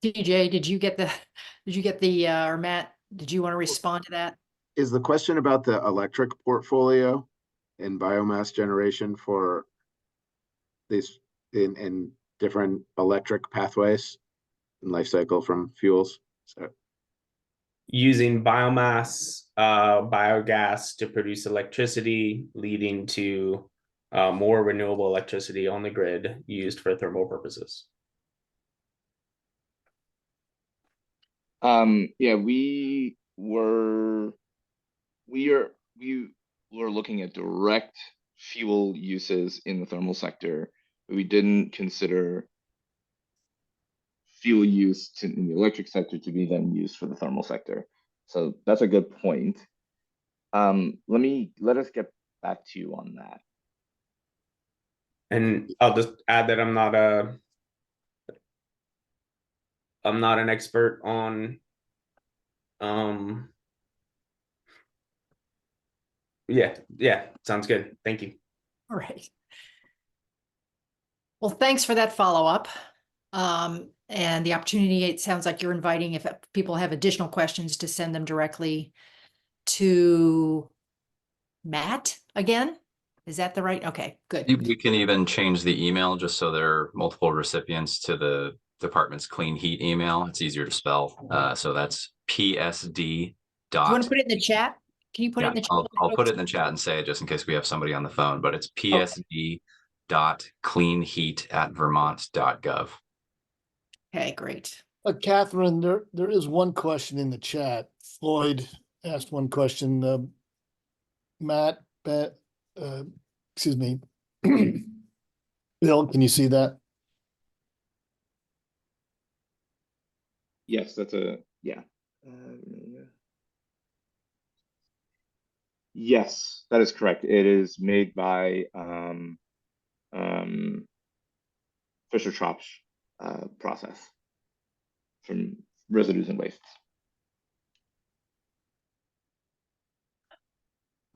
DJ, did you get or Matt, did you want to respond to that? Is the question about the electric portfolio and biomass generation for these in different electric pathways and life cycle from fuels? So Using biomass, biogas to produce electricity, leading to more renewable electricity on the grid used for thermal purposes. Yeah, we were looking at direct fuel uses in the thermal sector, but we didn't consider fuel use in the electric sector to be then used for the thermal sector. So that's a good point. Let us get back to you on that. And I'll just add that I'm not an expert on yeah, sounds good. Thank you. All right. Well, thanks for that follow-up. And the opportunity, it sounds like you're inviting, if people have additional questions, to send them directly to Matt again. Is that the right? Okay, good. We can even change the email just so there are multiple recipients to the department's clean heat email. It's easier to spell. So that's PSD. Do you want to put it in the chat? Can you put it in the chat? I'll put it in the chat and say it just in case we have somebody on the phone, but it's psd.cleanheat@vermont.gov. Okay, great. Catherine, there is one question in the chat. Floyd asked one question. Matt, excuse me. Bill, can you see that? Yes, that's yeah. Yes, that is correct. It is made by Fischer-Tropsch process from residues and wastes.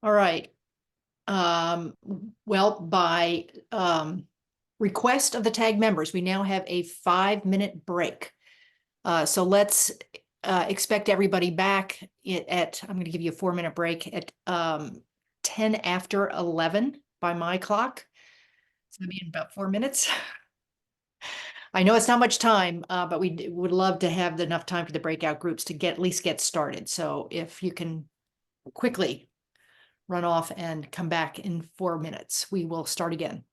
All right. Well, by request of the TAG members, we now have a 5-minute break. So let's expect everybody back at, I'm going to give you a 4-minute break at 10 after 11 by my clock. It's going to be in about 4 minutes. I know it's not much time, but we would love to have enough time for the breakout groups to at least get started. So if you can quickly run off and come back in 4 minutes, we will start again.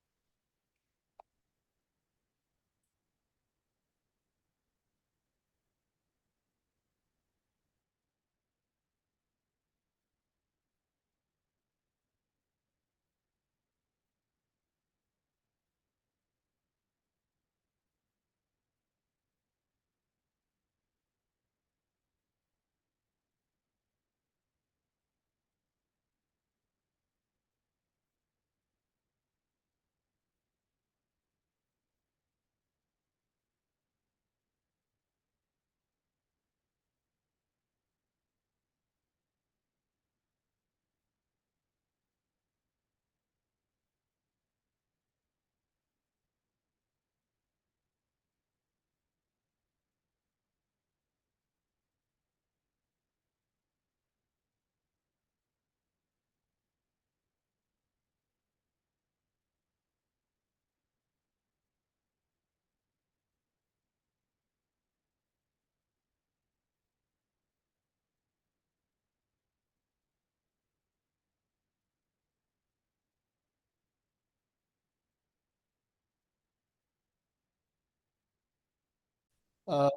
Uh,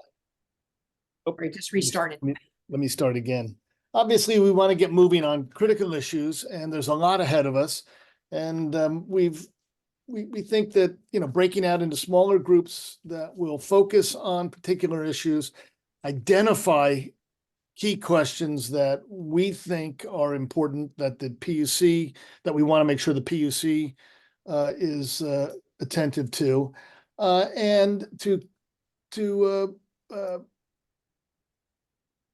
Or just restarted. Let me start again. Obviously, we want to get moving on critical issues, and there's a lot ahead of us. And we think that, you know, breaking out into smaller groups that will focus on particular issues, identify key questions that we think are important, that the PUC, that we want to make sure the PUC is attentive to, and to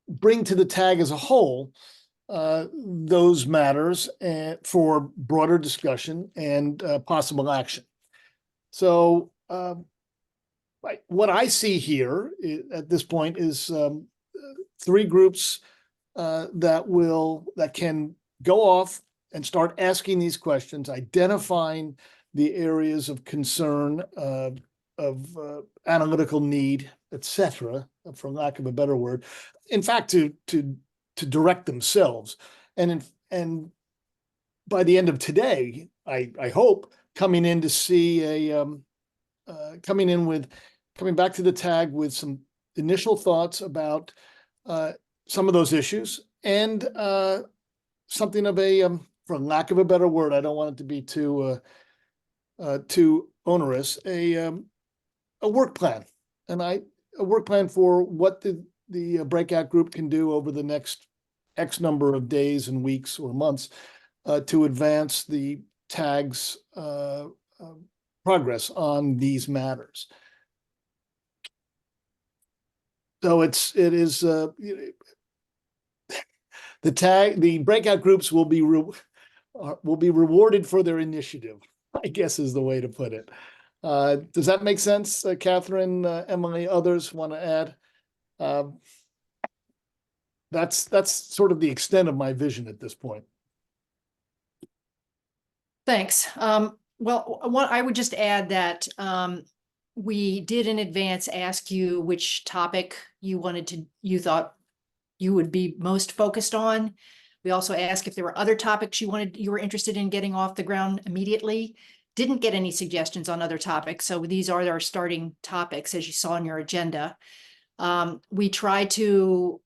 bring to the tag as a whole those matters for broader discussion and possible action. So what I see here at this point is three groups that can go off and start asking these questions, identifying the areas of concern, of analytical need, etc., for lack of a better word. In fact, to direct themselves, and by the end of today, I hope coming in to see coming back to the tag with some initial thoughts about some of those issues, and something of a, for lack of a better word, I don't want it to be too onerous, a work plan, a work plan for what the breakout group can do over the next X number of days and weeks or months to advance the tag's progress on these matters. So the breakout groups will be rewarded for their initiative, I guess is the way to put it. Does that make sense, Catherine, Emily, others want to add? That's sort of the extent of my vision at this point. Thanks. Well, I would just add that we did in advance ask you which topic you thought you would be most focused on. We also asked if there were other topics you were interested in getting off the ground immediately. Didn't get any suggestions on other topics, so these are our starting topics, as you saw on your agenda. We tried to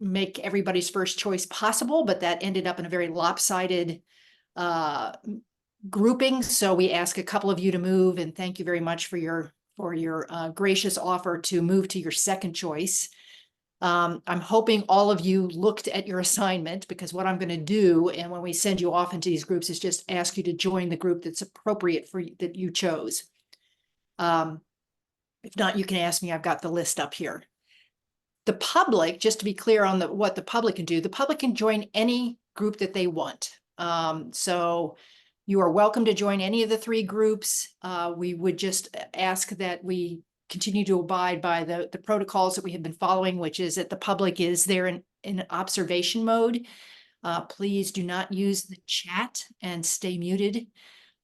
make everybody's first choice possible, but that ended up in a very lopsided grouping. So we ask a couple of you to move, and thank you very much for your gracious offer to move to your second choice. I'm hoping all of you looked at your assignment, because what I'm going to do, and when we send you off into these groups, is just ask you to join the group that's appropriate for you, that you chose. If not, you can ask me. I've got the list up here. The public, just to be clear on what the public can do, the public can join any group that they want. So you are welcome to join any of the three groups. We would just ask that we continue to abide by the protocols that we have been following, which is that the public is there in observation mode. Please do not use the chat and stay muted.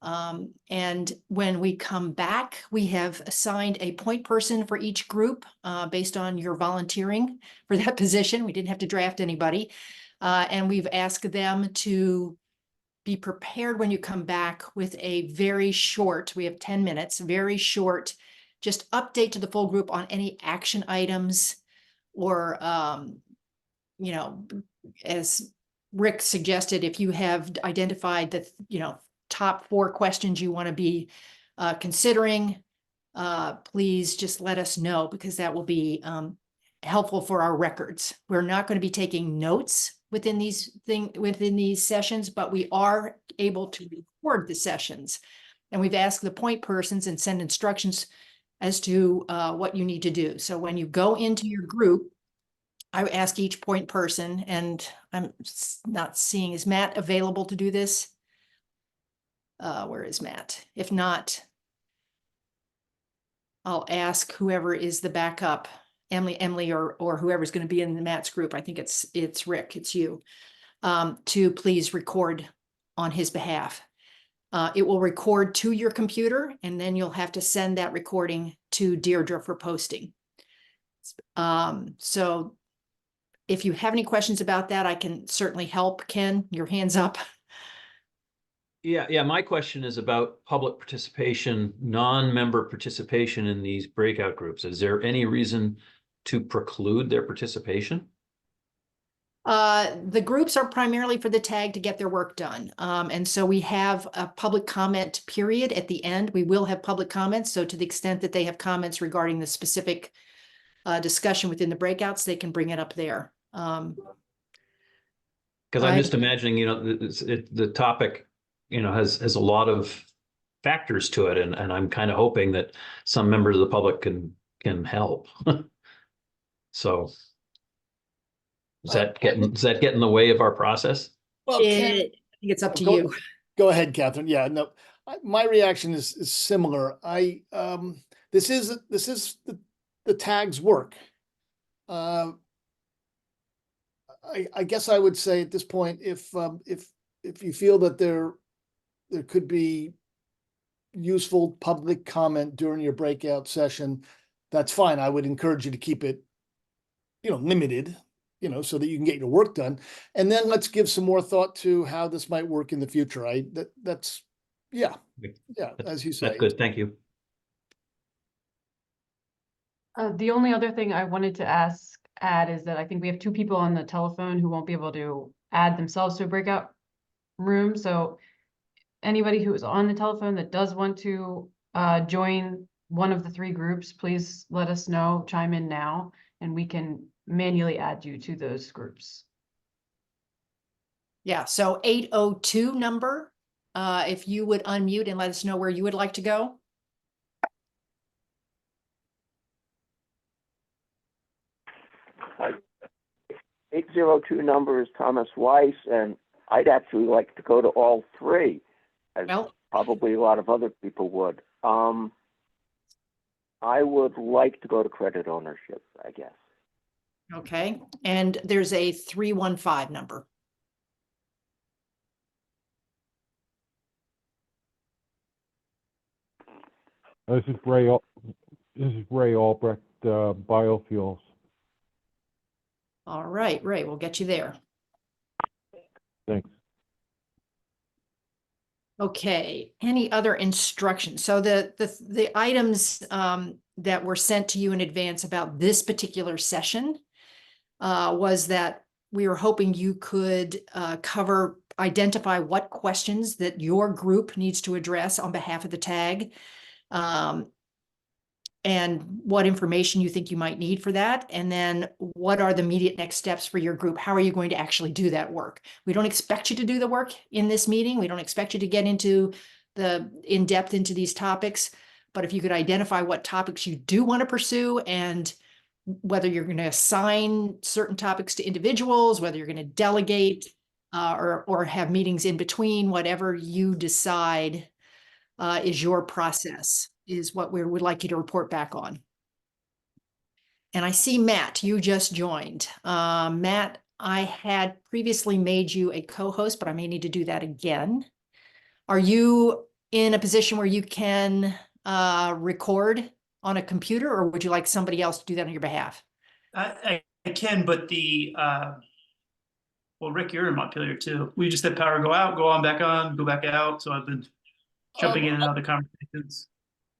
And when we come back, we have assigned a point person for each group based on your volunteering for that position. We didn't have to draft anybody. And we've asked them to be prepared when you come back with a very short, we have 10 minutes, very short, just update to the full group on any action items, or, you know, as Rick suggested, if you have identified the, you know, top 4 questions you want to be considering, please just let us know, because that will be helpful for our records. We're not going to be taking notes within these sessions, but we are able to record the sessions. And we've asked the point persons and send instructions as to what you need to do. So when you go into your group, I ask each point person, and I'm not seeing, is Matt available to do this? Where is Matt? If not, I'll ask whoever is the backup, Emily or whoever's going to be in Matt's group. I think it's Rick, it's you, to please record on his behalf. It will record to your computer, and then you'll have to send that recording to Deirdre for posting. So if you have any questions about that, I can certainly help. Ken, your hand's up. Yeah, my question is about public participation, non-member participation in these breakout groups. Is there any reason to preclude their participation? The groups are primarily for the tag to get their work done. And so we have a public comment period at the end. We will have public comments. So to the extent that they have comments regarding the specific discussion within the breakouts, they can bring it up there. Because I'm just imagining, the topic, has a lot of factors to it, and I'm kind of hoping that some members of the public can help. So does that get in the way of our process? Well, I think it's up to you. Go ahead, Catherine. Yeah, no, my reaction is similar. This is the tag's work. I guess I would say at this point, if you feel that there could be useful public comment during your breakout session, that's fine. I would encourage you to keep it, limited, so that you can get your work done. And then let's give some more thought to how this might work in the future. That's as you say. That's good. Thank you. The only other thing I wanted to add is that I think we have 2 people on the telephone who won't be able to add themselves to a breakout room. So anybody who is on the telephone that does want to join one of the 3 groups, please let us know, chime in now, and we can manually add you to those groups. Yeah, so 802 number, if you would unmute and let us know where you would like to go. Hi. 802 number is Thomas Weiss, and I'd actually like to go to all 3, as probably a lot of other people would. I would like to go to credit ownership, I guess. Okay, and there's a 315 number. This is Ray Albrecht, Biofuels. All right, Ray, we'll get you there. Thanks. Okay, any other instructions? So the items that were sent to you in advance about this particular session was that we were hoping you could identify what questions that your group needs to address on behalf of the tag, and what information you think you might need for that. And then what are the immediate next steps for your group? How are you going to actually do that work? We don't expect you to do the work in this meeting. We don't expect you to get into in depth into these topics, but if you could identify what topics you do want to pursue, and whether you're going to assign certain topics to individuals, whether you're going to delegate or have meetings in between, whatever you decide is your process, is what we would like you to report back on. And I see Matt, you just joined. Matt, I had previously made you a co-host, but I may need to do that again. Are you in a position where you can record on a computer, or would you like somebody else to do that on your behalf? I can, but well, Rick, you're in Montpelier too. We just had power go out, go on, back on, go back out. So I've been jumping in and out of the conversations.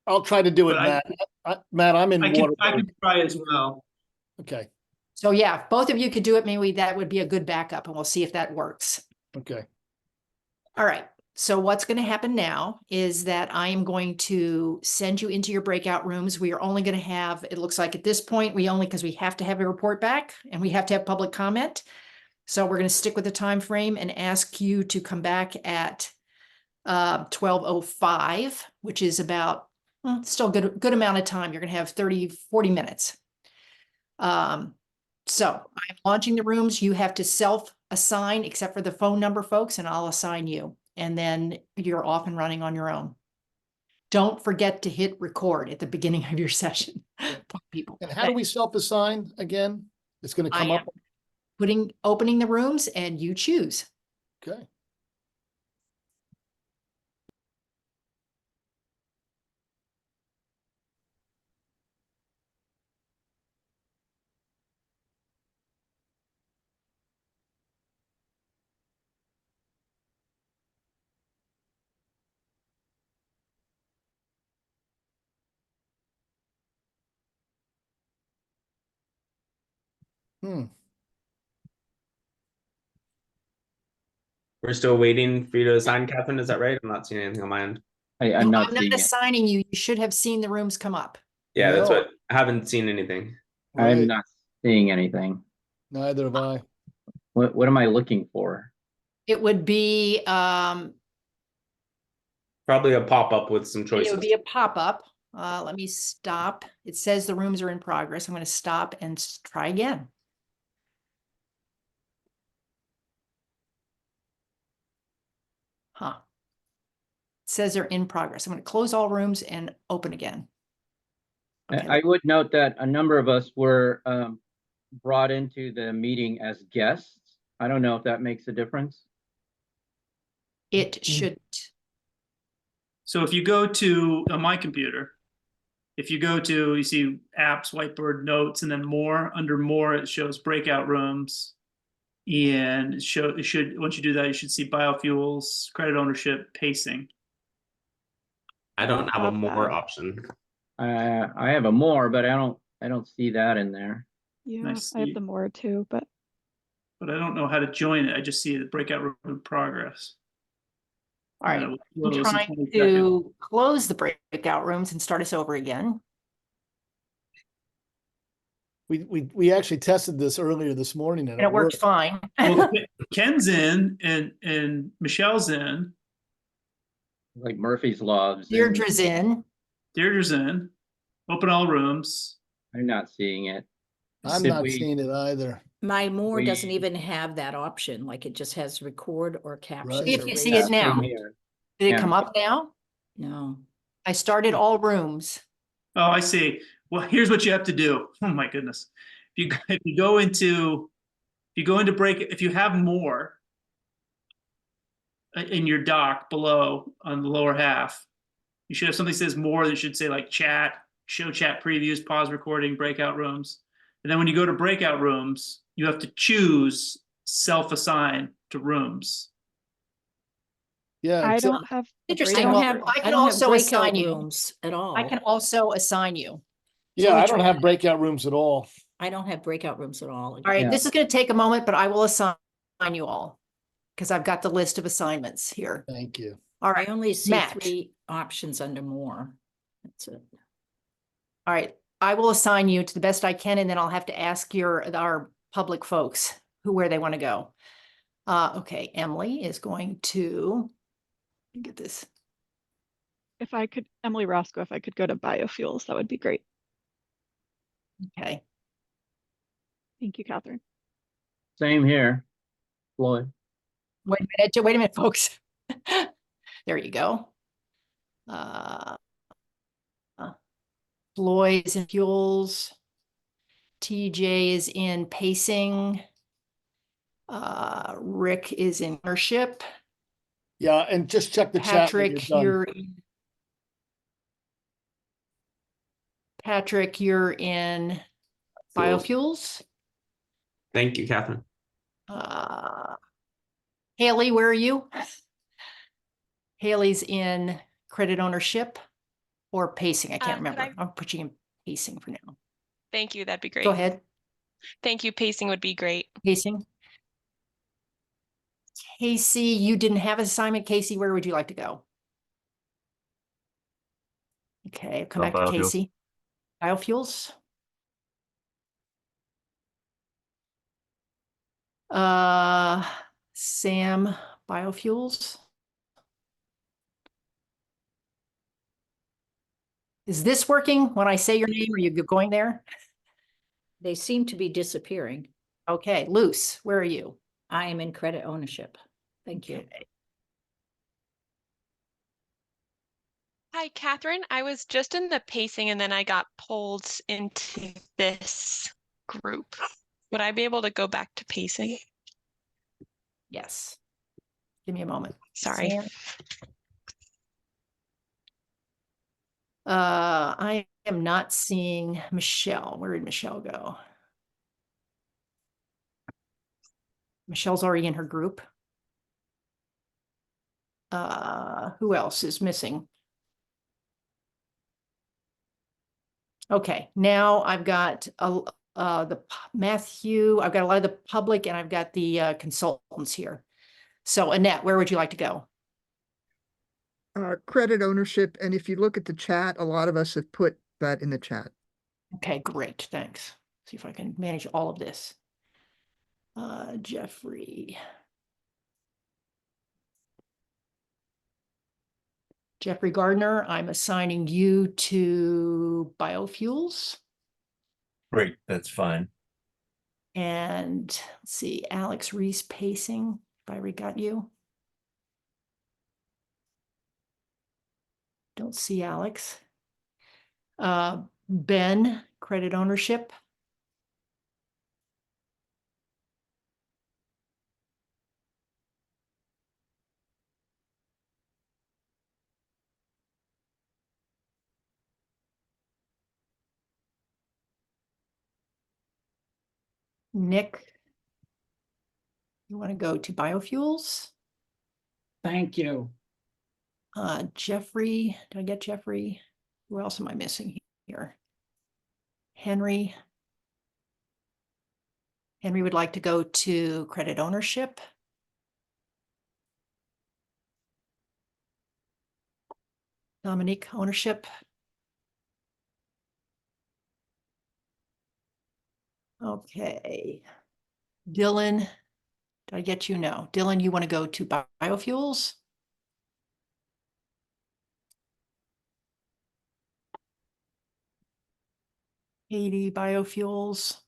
I'll try to do it, Matt. Matt, I'm in Waterbury. I can try as well. Okay. So yeah, if both of you could do it, maybe that would be a good backup, and we'll see if that works. Okay. All right. So what's going to happen now is that I am going to send you into your breakout rooms. We are only going to have, it looks like at this point, because we have to have a report back and we have to have public comment. So we're going to stick with the time frame and ask you to come back at 12:05, which is about still good amount of time. You're going to have 30-40 minutes. So I'm launching the rooms. You have to self-assign, except for the phone number, folks, and I'll assign you. And then you're off and running on your own. Don't forget to hit record at the beginning of your session. People. And how do we self-assign again? It's going to come up. Opening the rooms, and you choose. Okay. Hmm. We're still waiting for you to assign, Catherine. Is that right? I'm not seeing anything on my end. I'm No, not I'm not seeing it. assigning you. You should have seen the rooms come up. Yeah, that's No. what I haven't seen anything. I'm Right. not seeing anything. Neither have I. What am I looking for? It would be, Probably a pop-up with some it choices. would be a pop-up. Let me stop. It says the rooms are in progress. I'm going to stop and try again. Huh. It says they're in progress. I'm going to close all rooms and open again. Okay. I would note that a number of us were brought into the meeting as guests. I don't know if that makes a difference. It shouldn't. So if you go to on my computer, if you go to, you see apps, whiteboard, notes, and then more. Under more, it shows breakout rooms. And it should, once you do that, you should see biofuels, credit ownership, pacing. I don't have a Have more that. option. I have a more, but I don't see that in there. Yeah, I see. have the more too, but But I don't know how to join it. I just see the breakout room in progress. All right. Yeah, I'm well, it's trying 20 to close the breakout rooms and start us over again. We actually tested this earlier this morning and And it worked fine. Well, Ken's in and Michelle's in. Like Murphy's Laws. Deirdre's in. Deirdre's in. Open all rooms. I'm not seeing it. I'm Did not we- seeing it either. My more doesn't We- even have that option, like it just has record or caption. See if or you raise see it now. hand. here. Did it Yeah. come up now? No. I started all rooms. Oh, I see. Well, here's what you have to do. Oh my goodness. If you go into break, if you have more in your dock below on the lower half, you should have something that says more that should say like chat, show chat previews, pause recording, breakout rooms. And then when you go to breakout rooms, you have to choose self-assign to rooms. Yeah. I except- don't have. the Interesting. I don't breakout have, room. I I can don't have also assign breakout you. rooms at all. I can also assign you. Yeah, I which don't one? have breakout rooms at all. I don't have breakout rooms at all. All right, Yeah. this is going to take a moment, but I will assign you all because I've got the list of assignments here. Thank you. All I right. only see Matt. 3 options under more. That's it. All right. I will assign you to the best I can, and then I'll have to ask our public folks where they want to go. Okay, Emily is going to get this. If I could, Emily Roscoe, if I could go to biofuels, that would be great. Okay. Thank you, Catherine. Same here. Floyd. Wait a minute, folks. There you go. Floyd is in fuels. TJ is in pacing. Rick is in ownership. Yeah, and just check the chat. when Patrick, you're done. you're in biofuels. Thank you, Catherine. Haley, where are you? Haley's in credit ownership or pacing. I can't could remember. I- I'll put you in pacing for now. Thank you. That'd be great. Go ahead. Thank you. Pacing would be great. Pacing. Casey, you didn't have an assignment. Casey, where would you like to go? Okay, come back to Biofuels. Casey. Biofuels. Sam, biofuels. Is this working when I say your name? Are you going there? They seem to be disappearing. Okay, Luce, where are you? I am in credit ownership. Thank you. Hi, Catherine. I was just in the pacing and then I got pulled into this group. Would I be able to go back to pacing? Yes. Give me a moment. Sorry. Sam. I am not seeing Michelle. Where did Michelle go? Michelle's already in her group. Who else is missing? Okay, now I've got Matthew, I've got a lot of the public and I've got the consultants here. So Annette, where would you like to go? Credit ownership, and if you look at the chat, a lot of us have put that in the chat. Okay, great, thanks. See if I can manage all of this. Jeffrey. Jeffrey Gardner, I'm assigning you to biofuels. Great, that's fine. And let's see, Alex Reese pacing, if I already got you. Don't see Alex. Ben, credit ownership. Nick, you want to go to biofuels? Thank you. Jeffrey, did I get Jeffrey? Who else am I missing here? Henry. Henry would like to go to credit ownership. Dominique, ownership. Okay. Dylan, did I get you? No. Dylan, you want to go to biofuels? Katie, biofuels.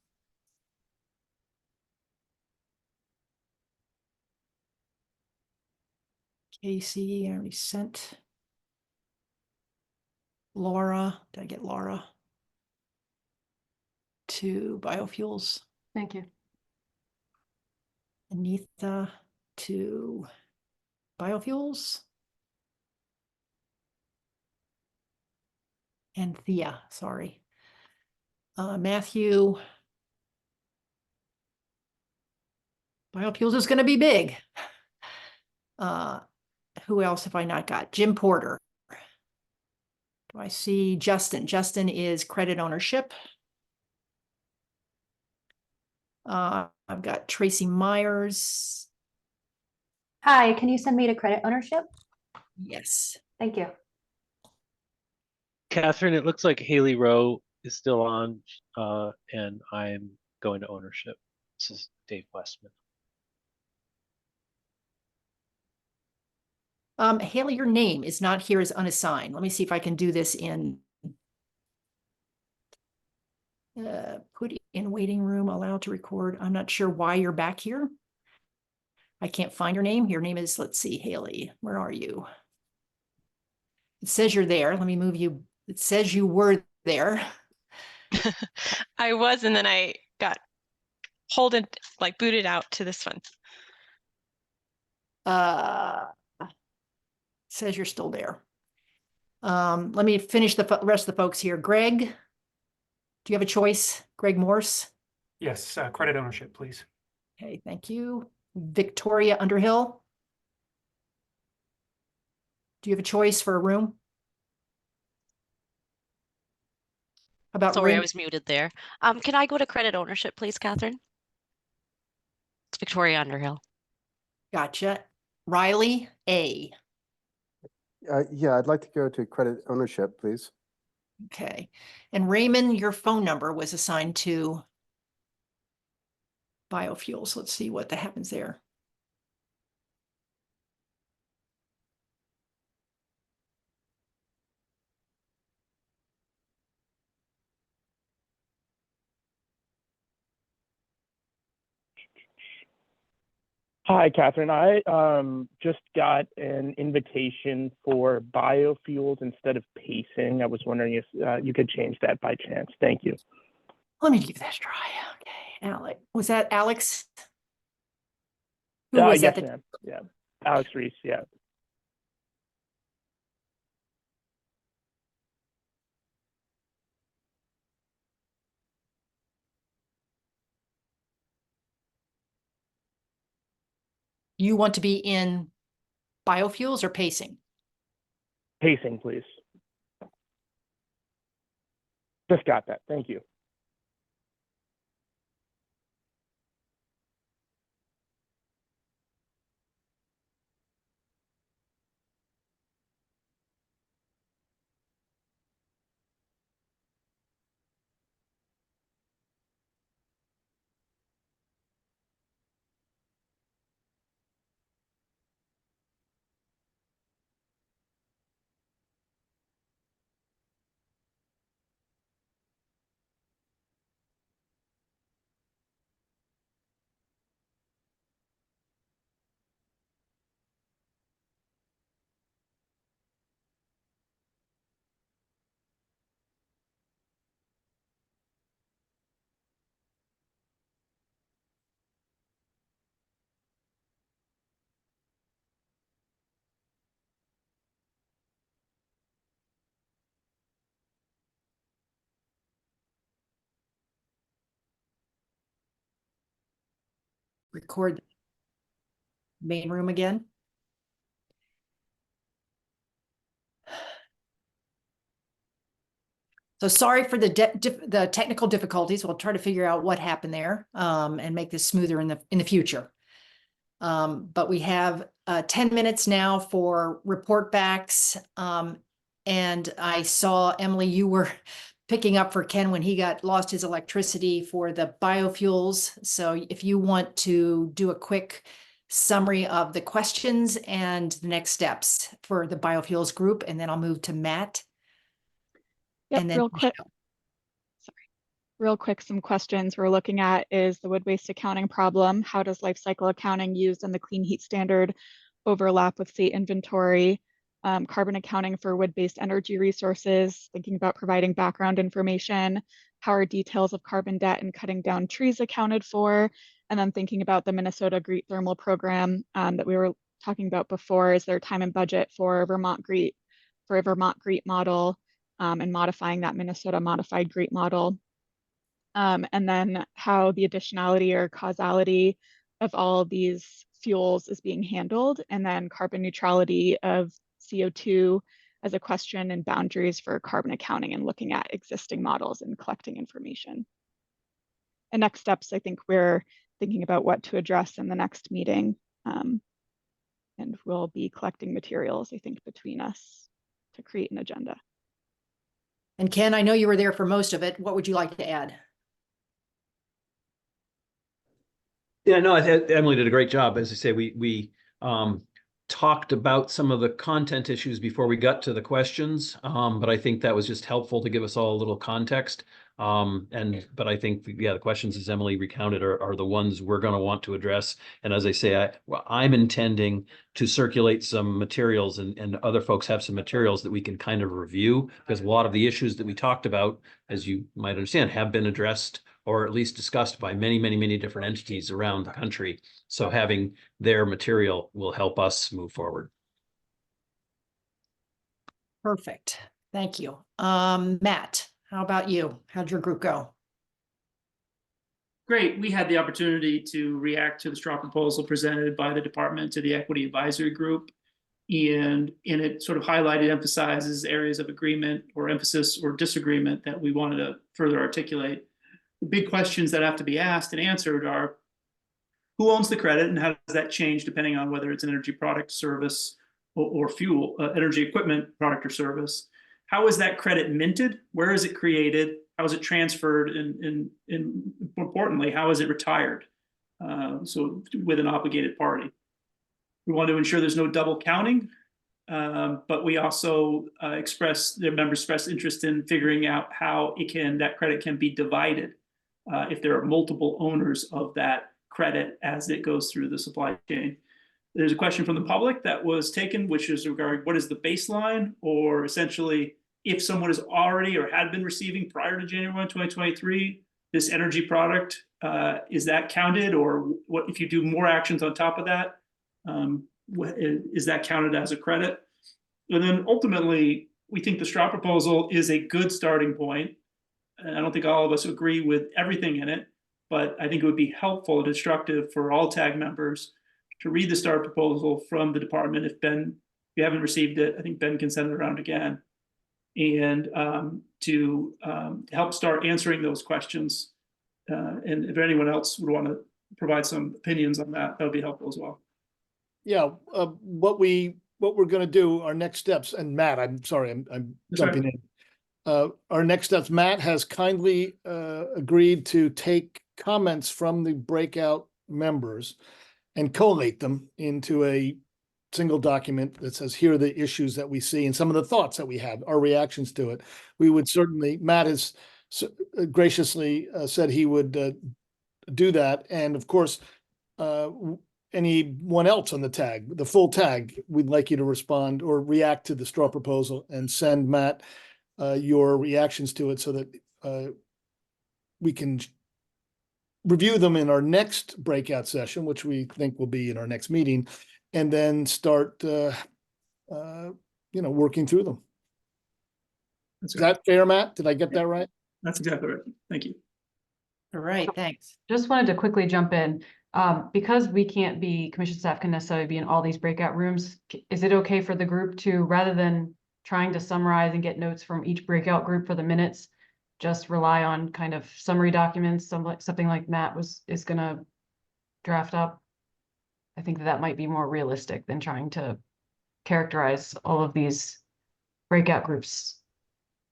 Casey, I already sent. Laura, did I get Laura? To biofuels. Thank you. Anita to biofuels. And Thea, sorry. Matthew. Biofuels is going to be big. Who else have I not got? Jim Porter. Do I see Justin? Justin is credit ownership. I've got Tracy Myers. Hi, can you send me to credit ownership? Yes. Thank you. Catherine, it looks like Haley Rowe is still on, and I'm going to ownership. This is Dave Westman. Haley, your name is not here as unassigned. Let me see if I can do this in put in waiting room, allowed to record. I'm not sure why you're back here. I can't find your name. Your name is, let's see, Haley. Where are you? It says you're there. Let me move you. It says you were there. I was, and then I got pulled and like booted out to this one. Says you're still there. Let me finish the rest of the folks here. Greg, do you have a choice? Greg Morse? Yes, credit ownership, please. Okay, thank you. Victoria Underhill? Do you have a choice for a room? About Sorry, I room? was muted there. Can I go to credit ownership, please, Catherine? It's Victoria Underhill. Gotcha. Riley A. Yeah, I'd like to go to credit ownership, please. Okay. And Raymond, your phone number was assigned to biofuels. Let's see what happens there. Hi, Catherine. I just got an invitation for biofuels instead of pacing. I was wondering if you could change that by chance. Thank you. Let me give that a try. Okay, Alex. Was that Alex? Who was yes, that? ma'am. Yeah, Alex Reese. Yeah. You want to be in biofuels or pacing? Pacing, please. Just got that. Thank you. record main room again. So sorry for the the technical difficulties. We'll try to figure out what happened there and make this smoother in the future. But we have 10 minutes now for report backs. And I saw, Emily, you were picking up for Ken when he lost his electricity for the biofuels. So if you want to do a quick summary of the questions and the next steps for the biofuels group, and then I'll move to Matt. Yep, And then real quick. Real quick, some questions we're looking at is the wood waste accounting problem. How does life cycle accounting used in the clean heat standard overlap with state inventory? Carbon accounting for wood-based energy resources, thinking about providing background information. How are details of carbon debt and cutting down trees accounted for? And then thinking about the Minnesota GREET thermal program that we were talking about before. Is there time and budget for a Vermont GREET model and modifying that Minnesota modified GREET model? And then how the additionality or causality of all of these fuels is being handled, and then carbon neutrality of CO2 as a question and boundaries for carbon accounting and looking at existing models and collecting information. And next steps, I think we're thinking about what to address in the next meeting. And we'll be collecting materials, I think, between us to create an agenda. And Ken, I know you were there for most of it. What would you like to add? Yeah, no, Emily did a great job. As I say, we talked about some of the content issues before we got to the questions, but I think that was just helpful to give us all a little context. But I think, yeah, the questions, as Emily recounted, are the ones we're going to want to address. And as I say, I'm intending to circulate some materials, and other folks have some materials that we can kind of review, because a lot of the issues that we talked about, as you might understand, have been addressed or at least discussed by many, many, many different entities around the country. So having their material will help us move forward. Perfect. Thank you. Matt, how about you? How'd your group go? Great. We had the opportunity to react to the straw proposal presented by the department to the Equity Advisory Group. And it sort of highlighted, emphasizes areas of agreement or emphasis or disagreement that we wanted to further articulate. The big questions that have to be asked and answered are, who owns the credit and how does that change depending on whether it's an energy product, service, or fuel, energy equipment, product, or service? How is that credit minted? Where is it created? How is it transferred? And more importantly, how is it retired? So with an obligated party. We want to ensure there's no double counting, but we also their members express interest in figuring out how that credit can be divided if there are multiple owners of that credit as it goes through the supply chain. There's a question from the public that was taken, which is regarding what is the baseline, or essentially if someone is already or had been receiving prior to January 1, 2023, this energy product, is that counted, or what if you do more actions on top of that? Is that counted as a credit? And then ultimately, we think the straw proposal is a good starting point. And I don't think all of us agree with everything in it, but I think it would be helpful and instructive for all TAG members to read the STAR proposal from the department. If you haven't received it, I think Ben can send it around again. And to help start answering those questions. And if anyone else would want to provide some opinions on that, that would be helpful as well. Yeah, what we're going to do, our next steps, and Matt, I'm sorry, I'm jumping in. Our next steps, Matt has kindly agreed to take comments from the breakout members and collate them into a single document that says, here are the issues that we see and some of the thoughts that we have, our reactions to it. We would certainly, Matt has graciously said he would do that. And of course, anyone else on the tag, the full tag, we'd like you to respond or react to the straw proposal and send Matt your reactions to it so that we can review them in our next breakout session, which we think will be in our next meeting, and then start working through them. Is that fair, Matt? Did I get that right? That's exactly right. Thank you. All right, thanks. Just wanted to quickly jump in. Because we can't be, commission staff can necessarily be in all these breakout rooms, is it okay for the group to, rather than trying to summarize and get notes from each breakout group for the minutes, just rely on kind of summary documents, something like Matt is gonna draft up? I think that might be more realistic than trying to characterize all of these breakout groups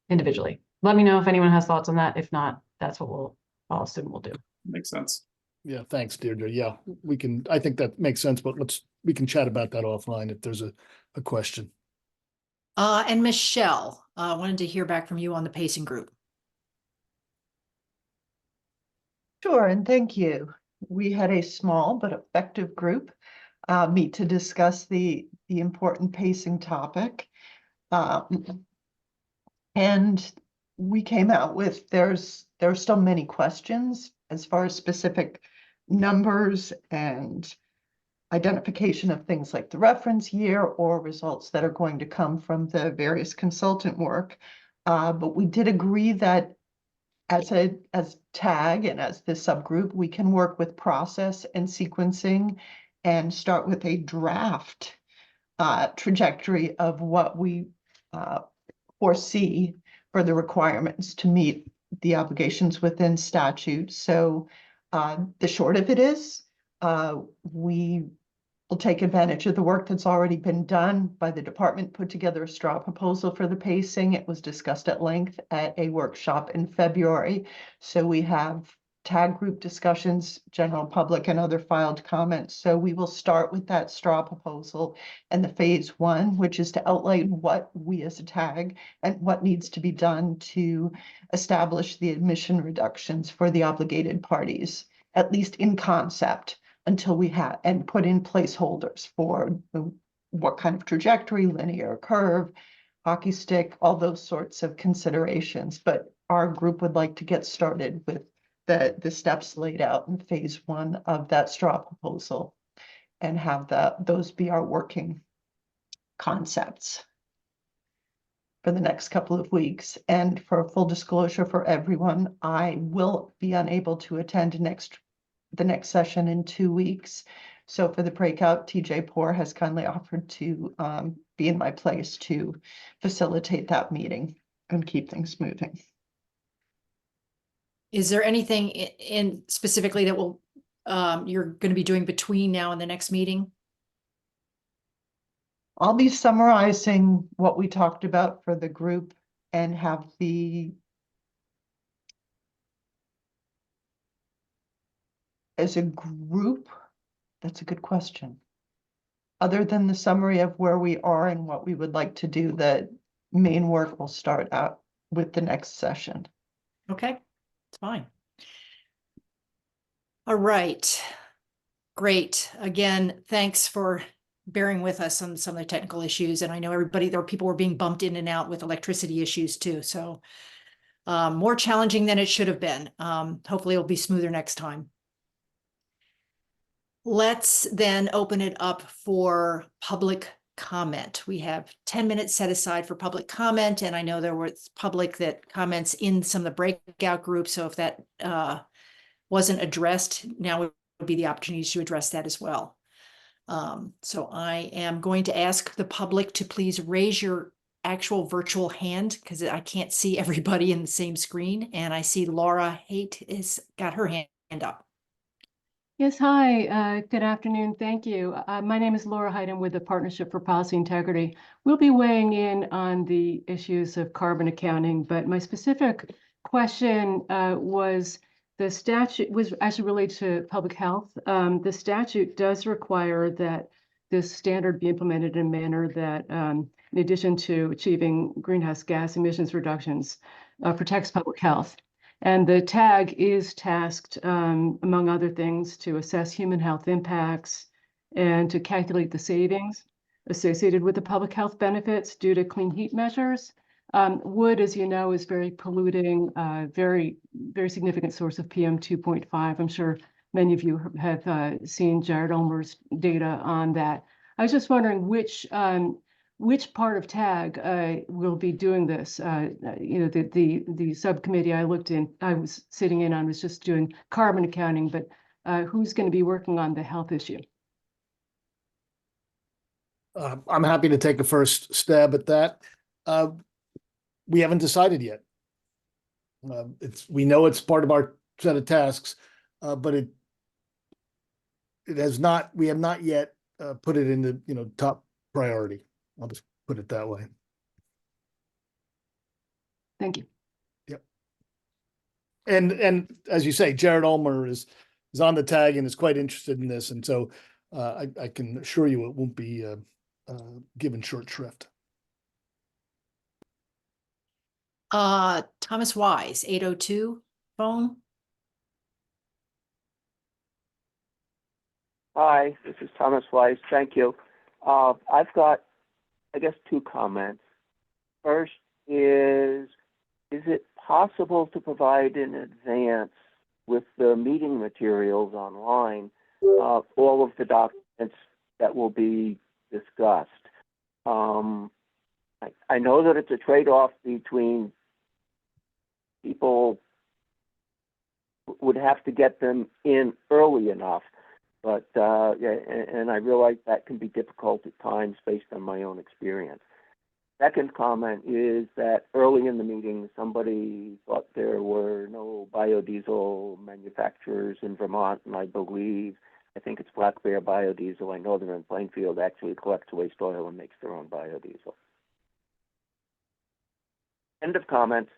individually. Let me know if anyone has thoughts on that. If not, that's what I'll assume we'll do. Makes sense. Yeah, thanks, Deirdre. Yeah, I think that makes sense, but we can chat about that offline if there's a question. And Michelle, wanted to hear back from you on the pacing group. Sure, and thank you. We had a small but effective group meet to discuss the important pacing topic. And we came out with there's still many questions as far as specific numbers and identification of things like the reference year or results that are going to come from the various consultant work. But we did agree that as TAG and as this subgroup, we can work with process and sequencing and start with a draft trajectory of what we foresee for the requirements to meet the obligations within statute. So the short of it is we will take advantage of the work that's already been done by the department, put together a straw proposal for the pacing. It was discussed at length at a workshop in February. So we have TAG group discussions, general public and other filed comments. So we will start with that straw proposal and the phase one, which is to outline what we as a TAG and what needs to be done to establish the admission reductions for the obligated parties, at least in concept, until we have and put in placeholders for what kind of trajectory, linear curve, hockey stick, all those sorts of considerations. But our group would like to get started with the steps laid out in phase one of that straw proposal and have those be our working concepts for the next couple of weeks. And for full disclosure for everyone, I will be unable to attend the next session in 2 weeks. So for the breakout, TJ Poor has kindly offered to be in my place to facilitate that meeting and keep things moving. Is there anything in specifically that will you're going to be doing between now and the next meeting? I'll be summarizing what we talked about for the group and have as a group, that's a good question. Other than the summary of where we are and what we would like to do, the main work will start out with the next session. Okay, it's fine. All right, great. Again, thanks for bearing with us on some of the technical issues. And I know people were being bumped in and out with electricity issues too. So more challenging than it should have been. Hopefully it'll be smoother next time. Let's then open it up for public comment. We have 10 minutes set aside for public comment. And I know there was public that comments in some of the breakout groups. So if that wasn't addressed, now would be the opportunity to address that as well. So I am going to ask the public to please raise your actual virtual hand because I can't see everybody in the same screen. And I see Laura Haight has got her hand up. Yes, hi, good afternoon, thank you. My name is Laura Haight. I'm with the Partnership for Policy Integrity. We'll be weighing in on the issues of carbon accounting, but my specific question was the statute was actually related to public health. The statute does require that this standard be implemented in a manner that, in addition to achieving greenhouse gas emissions reductions, protects public health. And the TAG is tasked, among other things, to assess human health impacts and to calculate the savings associated with the public health benefits due to clean heat measures. Wood, as you know, is very polluting, very, very significant source of PM 2.5. I'm sure many of you have seen Jared Ulmer's data on that. I was just wondering which part of TAG will be doing this. The subcommittee I was sitting in on was just doing carbon accounting, but who's going to be working on the health issue? I'm happy to take a first stab at that. We haven't decided yet. We know it's part of our set of tasks, but it has not. We have not yet put it in the top priority. I'll just put it that way. Thank you. Yep. And as you say, Jared Ulmer is on the tag and is quite interested in this, and so I can assure you it won't be given short shrift. Thomas Wise, 802 phone. Hi, this is Thomas Weiss. Thank you. I've got, I guess, two comments. First is it possible to provide in advance with the meeting materials online, all of the documents that will be discussed? I know that it's a trade-off between people would have to get them in early enough, but yeah, and I realize that can be difficult at times based on my own experience. Second comment is that early in the meeting, somebody thought there were no biodiesel manufacturers in Vermont, and I think it's Black Bear Biodiesel. I know they're in Plainfield, actually collects waste oil and makes their own biodiesel. End of comments.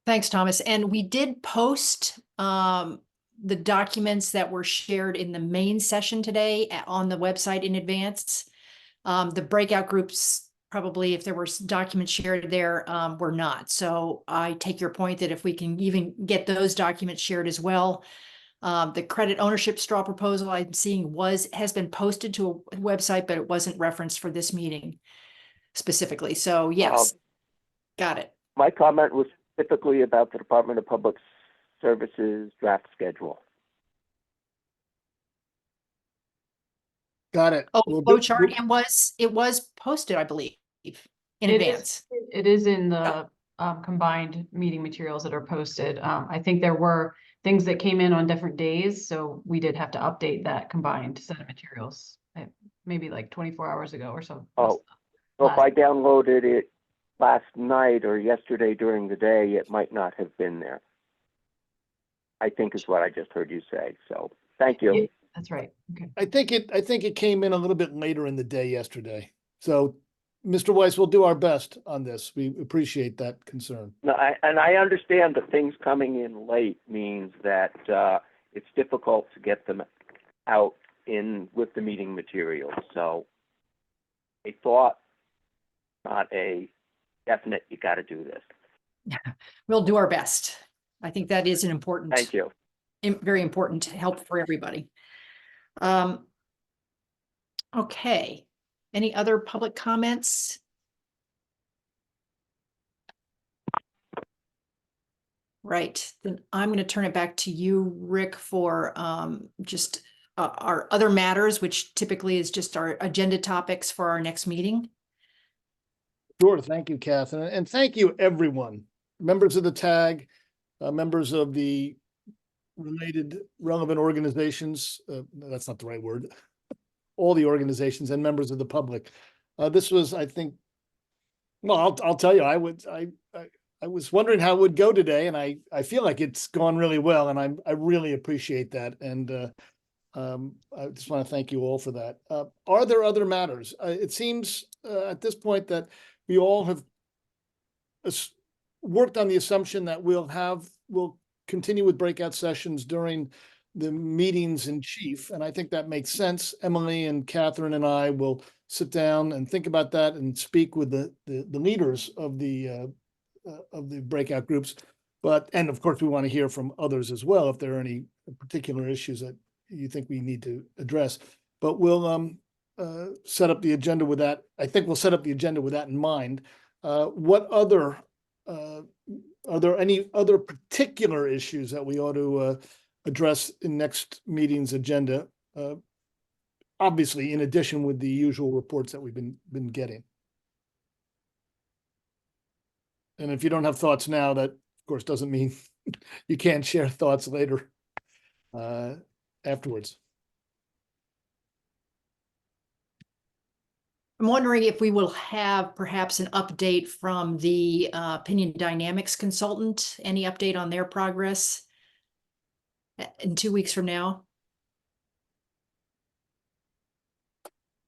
Thanks, Thomas. And we did post the documents that were shared in the main session today on the website in advance. The breakout groups, probably if there were documents shared there, were not. So I take your point that if we can even get those documents shared as well. The credit ownership straw proposal I'm seeing has been posted to a website, but it wasn't referenced for this meeting specifically. So yes, got it. My comment was typically about the Department of Public Services draft schedule. Got it. Oh, flow chart. It was posted, I believe, in advance. It is in the combined meeting materials that are posted. I think there were things that came in on different days, so we did have to update that combined set of materials, maybe like 24 hours ago or so. Oh, so if I downloaded it last night or yesterday during the day, it might not have been there, I think is what I just heard you say. So thank you. Yeah, that's right. Okay. I think it came in a little bit later in the day yesterday. So Mr. Weiss, we'll do our best on this. We appreciate that concern. No, I understand that things coming in late means that it's difficult to get them out in with the meeting materials. So a thought, not a definite, you got to do this. We'll do our best. I think that is an important, thank you. Very important help for everybody. Okay. Any other public comments? Right, then I'm going to turn it back to you, Rick, for just our other matters, which typically is just our agenda topics for our next meeting. Sure. Thank you, Catherine. And thank you, everyone. Members of the TAG, members of the related relevant organizations. That's not the right word. All the organizations and members of the public. This was, I think, well, I'll tell you, I was wondering how it would go today, and I feel like it's gone really well, and I really appreciate that. And I just want to thank you all for that. Are there other matters? It seems at this point that we all have worked on the assumption that we'll continue with breakout sessions during the meetings in chief. And I think that makes sense. Emily and Catherine and I will sit down and think about that and speak with the leaders of the breakout groups. And of course, we want to hear from others as well, if there are any particular issues that you think we need to address. But we'll set up the agenda with that. I think we'll set up the agenda with that in mind. What other, are there any other particular issues that we ought to address in next meeting's agenda? Obviously, in addition with the usual reports that we've been getting. And if you don't have thoughts now, that of course doesn't mean you can't share thoughts later. afterwards. I'm wondering if we will have perhaps an update from the Opinion Dynamics consultant, any update on their progress in 2 weeks from now?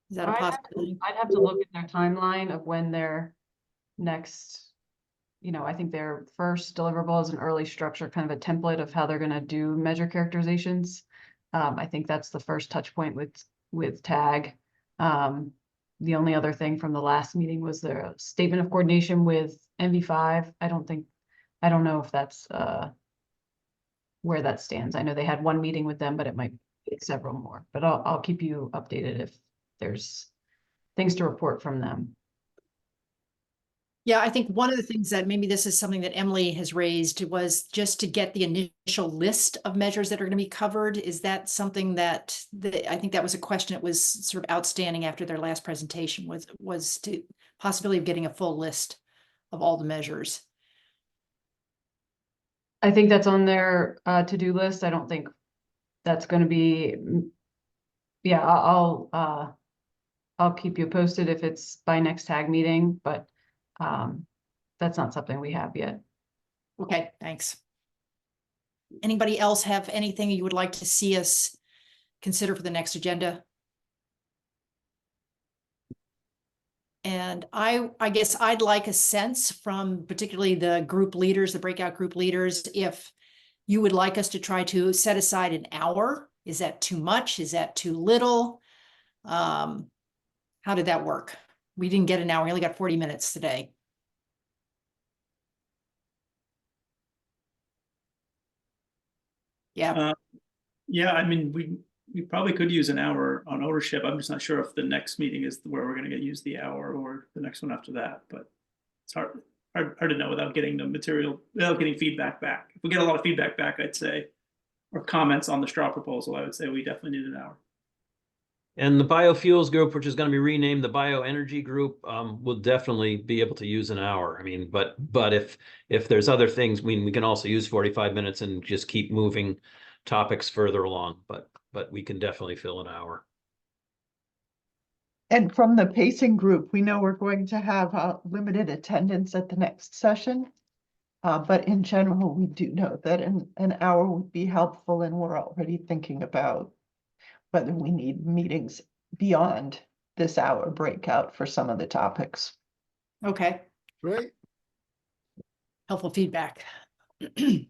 Is that a possibility? I'd have to look at their timeline of when their next, I think their first deliverable is an early structure, kind of a template of how they're going to do measure characterizations. I think that's the first touch point with TAG. The only other thing from the last meeting was their statement of coordination with NV5. I don't know if that's where that stands. I know they had one meeting with them, but it might be several more. But I'll keep you updated if there's things to report from them. Yeah, I think one of the things that maybe this is something that Emily has raised was just to get the initial list of measures that are going to be covered. Is that something that I think that was a question that was sort of outstanding after their last presentation was to possibility of getting a full list of all the measures. I think that's on their to-do list. I don't think that's going to be, yeah, I'll keep you posted if it's by next TAG meeting, but that's not something we have yet. Okay, thanks. Anybody else have anything you would like to see us consider for the next agenda? And I guess I'd like a sense from particularly the group leaders, the breakout group leaders, if you would like us to try to set aside an hour. Is that too much? Is that too little? How did that work? We didn't get an hour. We only got 40 minutes today. Yeah. Yeah, I mean, we probably could use an hour on ownership. I'm just not sure if the next meeting is where we're going to use the hour or the next one after that. But it's hard to know without getting the material, without getting feedback back. If we get a lot of feedback back, I'd say, or comments on the straw proposal, I would say we definitely need an hour. And the biofuels group, which is going to be renamed the bioenergy group, will definitely be able to use an hour. I mean, but if there's other things, we can also use 45 minutes and just keep moving topics further along. But we can definitely fill an hour. And from the pacing group, we know we're going to have limited attendance at the next session. But in general, we do know that an hour would be helpful, and we're already thinking about whether we need meetings beyond this hour breakout for some of the topics. Okay. Great. Helpful feedback. All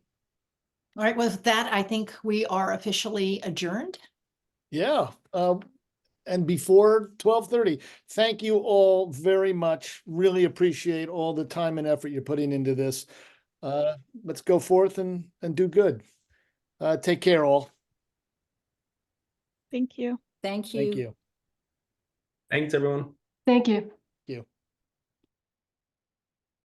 right, with that, I think we are officially adjourned. Yeah. And before 12:30, thank you all very much. Really appreciate all the time and effort you're putting into this. Let's go forth and do good. Take care, all. Thank you. Thank you. Thank you. Thanks, everyone. Thank you.